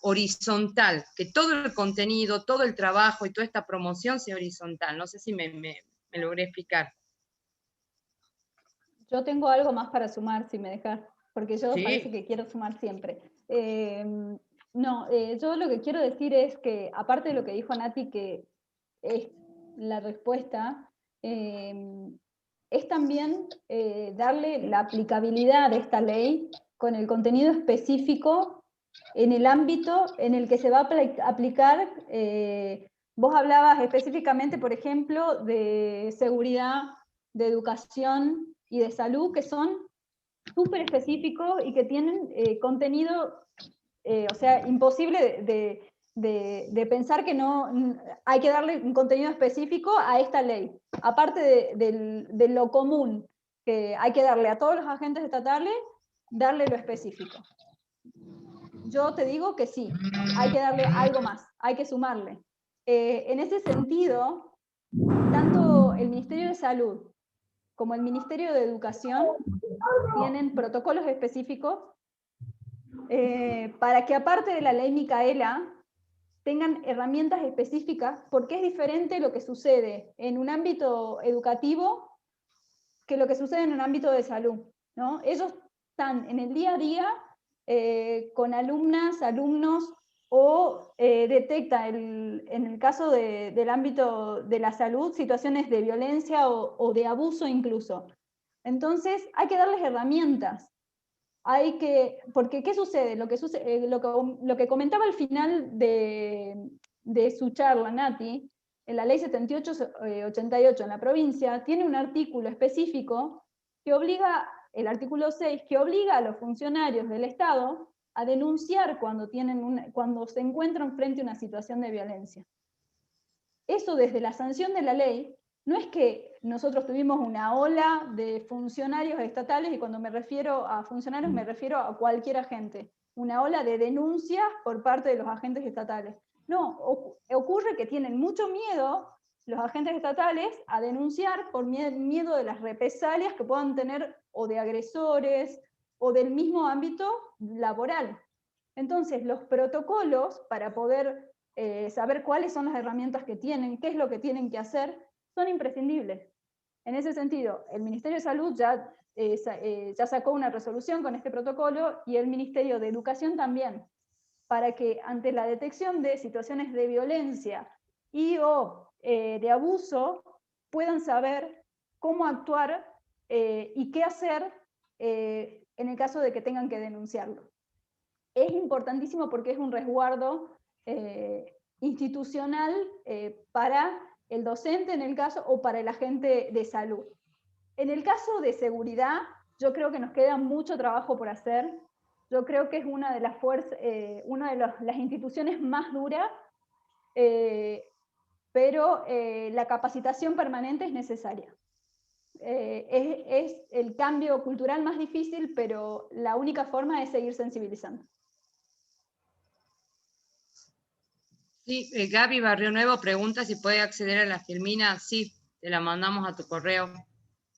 horizontal, que todo el contenido, todo el trabajo y toda esta promoción sea horizontal. No sé si me logré explicar. Yo tengo algo más para sumar, si me dejas, porque yo Sí. parece que quiero sumar siempre. Yo lo que quiero decir es que, aparte de lo que dijo Nati, que es la respuesta, es también darle la aplicabilidad de esta ley con el contenido específico en el ámbito en el que se va a aplicar. Vos hablabas específicamente, por ejemplo, de seguridad, de educación y de salud, que son súper específicos y que tienen contenido, o sea, imposible de pensar que no hay que darle un contenido específico a esta ley, aparte de lo común que hay que darle a todos los agentes estatales, darle lo específico. Yo te digo que sí, hay que darle algo más, hay que sumarle. En ese sentido, tanto el Ministerio de Salud como el Ministerio de Educación tienen protocolos específicos para que, aparte de la ley Micaela, tengan herramientas específicas, porque es diferente lo que sucede en un ámbito educativo que lo que sucede en un ámbito de salud, ¿no? Ellos están en el día a día con alumnas, alumnos, o detecta en el caso del ámbito de la salud situaciones de violencia o de abuso incluso. Entonces hay que darles herramientas. Porque ¿qué sucede? Lo que comentaba al final de su charla, Nati, en la ley 7888 en la provincia, tiene un artículo específico que obliga, el artículo 6, que obliga a los funcionarios del Estado a denunciar cuando se encuentran frente a una situación de violencia. Eso, desde la sanción de la ley, no es que nosotros tuvimos una ola de funcionarios estatales, y cuando me refiero a funcionarios me refiero a cualquier agente, una ola de denuncias por parte de los agentes estatales. No, ocurre que tienen mucho miedo los agentes estatales a denunciar por miedo de las represalias que puedan tener, o de agresores, o del mismo ámbito laboral. Entonces, los protocolos para poder saber cuáles son las herramientas que tienen, qué es lo que tienen que hacer, son imprescindibles. En ese sentido, el Ministerio de Salud ya sacó una resolución con este protocolo, y el Ministerio de Educación también, para que ante la detección de situaciones de violencia o de abuso, puedan saber cómo actuar y qué hacer en el caso de que tengan que denunciarlo. Es importantísimo porque es un resguardo institucional para el docente en el caso, o para el agente de salud. En el caso de seguridad, yo creo que nos queda mucho trabajo por hacer. Yo creo que es una de las instituciones más duras, pero la capacitación permanente es necesaria. Es el cambio cultural más difícil, pero la única forma es seguir sensibilizando. Sí, Gaby Barrio Nuevo pregunta si puede acceder a la filmina. Sí, te la mandamos a tu correo.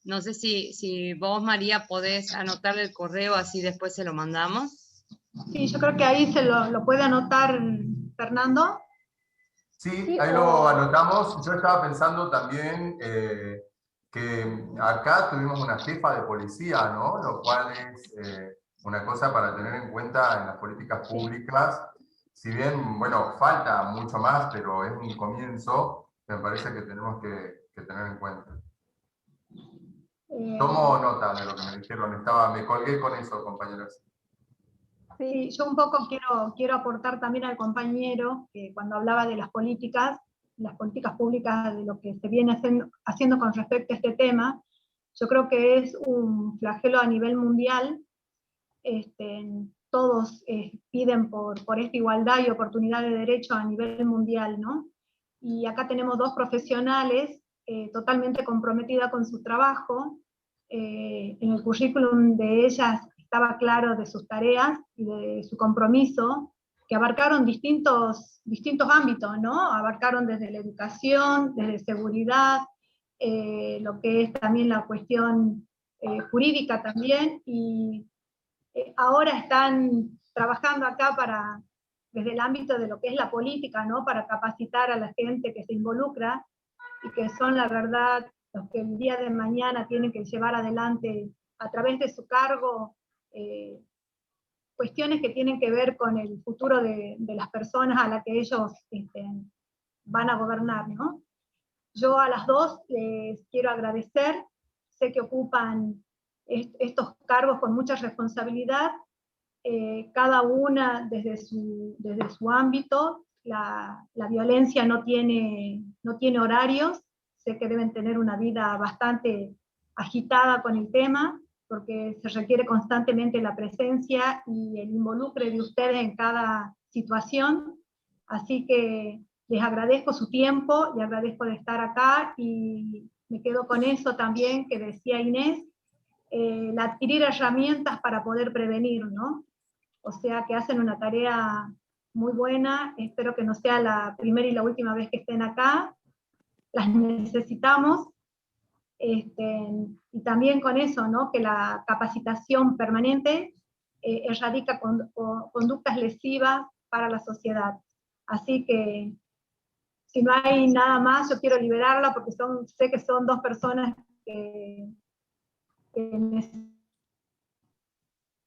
No sé si vos, María, podés anotarle el correo, así después se lo mandamos. Sí, yo creo que ahí se lo puede anotar Fernando. Sí, ahí lo anotamos. Yo estaba pensando también que acá tuvimos una jefa de policía, ¿no? Lo cual es una cosa para tener en cuenta en las políticas públicas. Si bien, bueno, falta mucho más, pero es un comienzo, me parece que tenemos que tener en cuenta. Tomo nota de lo que me dijeron, me colgué con eso, compañeros. Sí, yo un poco quiero aportar también al compañero, que cuando hablaba de las políticas públicas, de lo que se viene haciendo con respecto a este tema, yo creo que es un flagelo a nivel mundial. Todos piden por esta igualdad y oportunidad de derecho a nivel mundial, ¿no? Y acá tenemos dos profesionales totalmente comprometidas con su trabajo. En el currículum de ellas estaba claro de sus tareas y de su compromiso, que abarcaron distintos ámbitos, ¿no? Abarcaron desde la educación, desde seguridad, lo que es también la cuestión jurídica también, y ahora están trabajando acá desde el ámbito de lo que es la política, ¿no? Para capacitar a la gente que se involucra, y que son, la verdad, los que el día de mañana tienen que llevar adelante, a través de su cargo, cuestiones que tienen que ver con el futuro de las personas a las que ellos van a gobernar, ¿no? Yo a las dos les quiero agradecer. Sé que ocupan estos cargos con mucha responsabilidad, cada una desde su ámbito. La violencia no tiene horarios. Sé que deben tener una vida bastante agitada con el tema, porque se requiere constantemente la presencia y el involucre de ustedes en cada situación. Así que les agradezco su tiempo, les agradezco de estar acá, y me quedo con eso también que decía Inés. el adquirir herramientas para poder prevenir, ¿no? O sea que hacen una tarea muy buena, espero que no sea la primera y la última vez que estén acá, las necesitamos, y también con eso, ¿no? Que la capacitación permanente erradica conductas lesivas para la sociedad. Así que, si no hay nada más, yo quiero liberarla porque sé que son dos personas que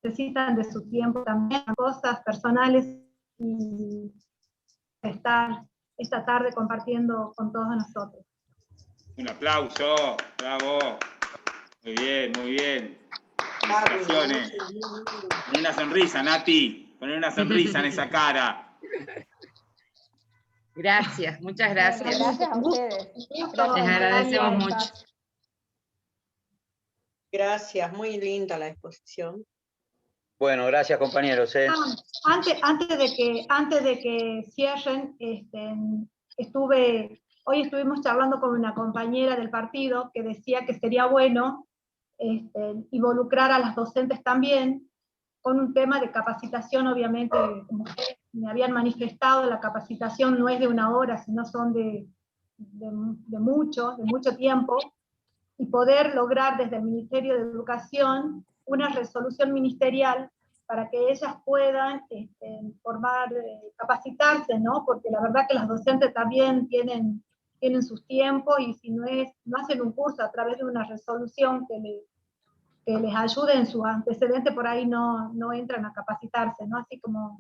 necesitan de su tiempo también, cosas personales, y estar esta tarde compartiendo con todos nosotros. Un aplauso, bravo. Muy bien, muy bien. Felicitaciones. Poné una sonrisa, Nati. Poné una sonrisa en esa cara. Gracias, muchas gracias. Gracias a ustedes. Les agradecemos mucho. Gracias, muy linda la exposición. Bueno, gracias compañeros. Antes de que cierren, hoy estuvimos charlando con una compañera del partido que decía que sería bueno involucrar a las docentes también con un tema de capacitación. Obviamente, como ustedes me habían manifestado, la capacitación no es de una hora, sino son de mucho tiempo, y poder lograr desde el Ministerio de Educación una resolución ministerial para que ellas puedan capacitarse, ¿no? Porque la verdad que las docentes también tienen sus tiempos, y si no hacen un curso a través de una resolución que les ayude en su antecedente, por ahí no entran a capacitarse, ¿no? Así como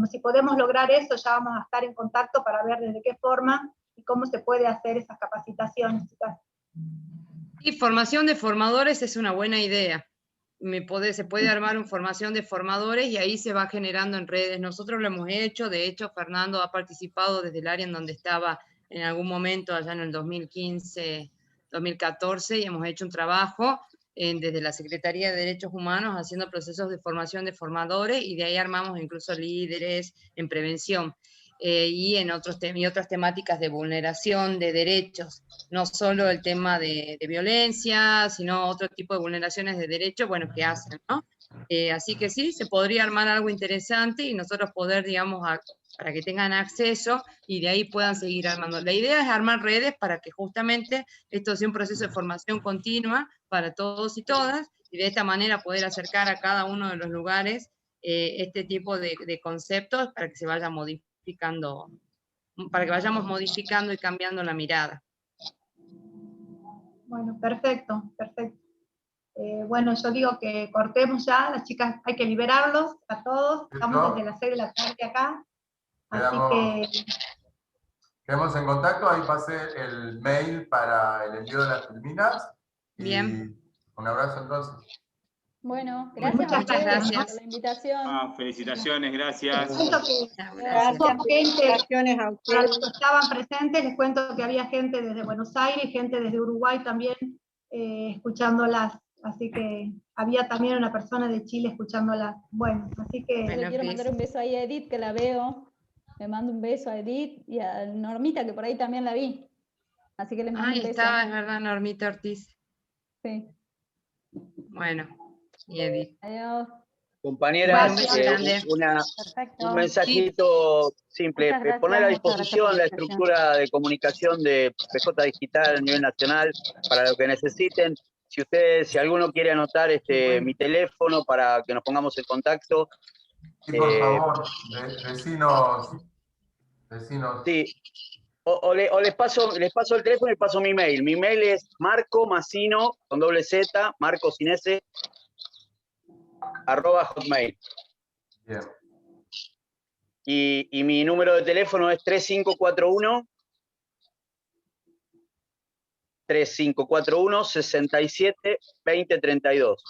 si podemos lograr eso, ya vamos a estar en contacto para ver desde qué forma y cómo se puede hacer esas capacitaciones, chicas. Y formación de formadores es una buena idea. Se puede armar una formación de formadores y ahí se va generando en redes. Nosotros lo hemos hecho, de hecho Fernando ha participado desde el área en donde estaba en algún momento, allá en el 2015, 2014, y hemos hecho un trabajo desde la Secretaría de Derechos Humanos haciendo procesos de formación de formadores, y de ahí armamos incluso líderes en prevención. Y en otras temáticas de vulneración de derechos, no solo el tema de violencia, sino otro tipo de vulneraciones de derechos, bueno, que hacen, ¿no? Así que sí, se podría armar algo interesante y nosotros poder, digamos, para que tengan acceso y de ahí puedan seguir armando. La idea es armar redes para que justamente esto sea un proceso de formación continua para todos y todas, y de esta manera poder acercar a cada uno de los lugares este tipo de conceptos para que se vaya modificando, para que vayamos modificando y cambiando la mirada. Bueno, perfecto. Bueno, yo digo que cortemos ya, las chicas hay que liberarlos a todos, estamos desde las 6 de la tarde acá, así que... Quedamos en contacto, ahí pasé el mail para el envío de las filminas. Bien. Un abrazo entonces. Bueno, gracias Muchas a ustedes gracias por la invitación. Felicitaciones, gracias. Les cuento que Felicitaciones a para los ustedes. que estaban presentes, les cuento que había gente desde Buenos Aires y gente desde Uruguay también escuchándolas, así que había también una persona de Chile escuchándolas. Bueno, así que... Le quiero mandar un beso ahí a Edith, que la veo. Le mando un beso a Edith y a Normita, que por ahí también la vi. Así que les mando un beso. Estaba, es verdad, Normita Ortiz. Sí. Bueno, y Edith. Adiós. Compañeras, Perfecto. un mensajito simple. Muchas gracias, Poner a muchas gracias disposición por la la invitación. estructura de comunicación de PJ Digital a nivel nacional para lo que necesiten. Si alguno quiere anotar mi teléfono para que nos pongamos en contacto. Sí, por favor, vecinos. Sí. O les paso el teléfono y paso mi mail. Mi mail es marcomacino, con doble Z, marco sin S, @hotmail. Bien. Y mi número de teléfono es 3541 67 20 32.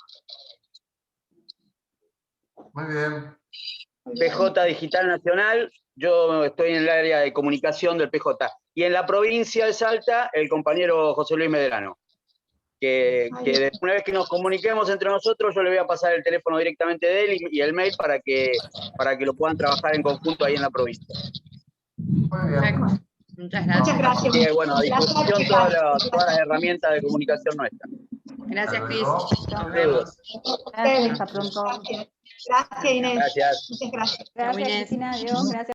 Muy bien. PJ Digital Nacional, yo estoy en el área de comunicación del PJ. Y en la provincia de Salta, el compañero José Luis Medrano. Que una vez que nos comuniquemos entre nosotros, yo le voy a pasar el teléfono directamente de él y el mail para que lo puedan trabajar en conjunto ahí en la provincia. Muy bien. Perfecto. Muchas gracias. Muchas gracias. Bueno, a disposición todas las herramientas de comunicación nuestras. Gracias, Hasta Cris. luego. Nos vemos. Gracias, hasta pronto. Gracias, Inés. Gracias. Muchas gracias. Gracias, Inés. Cristina, adiós, gracias.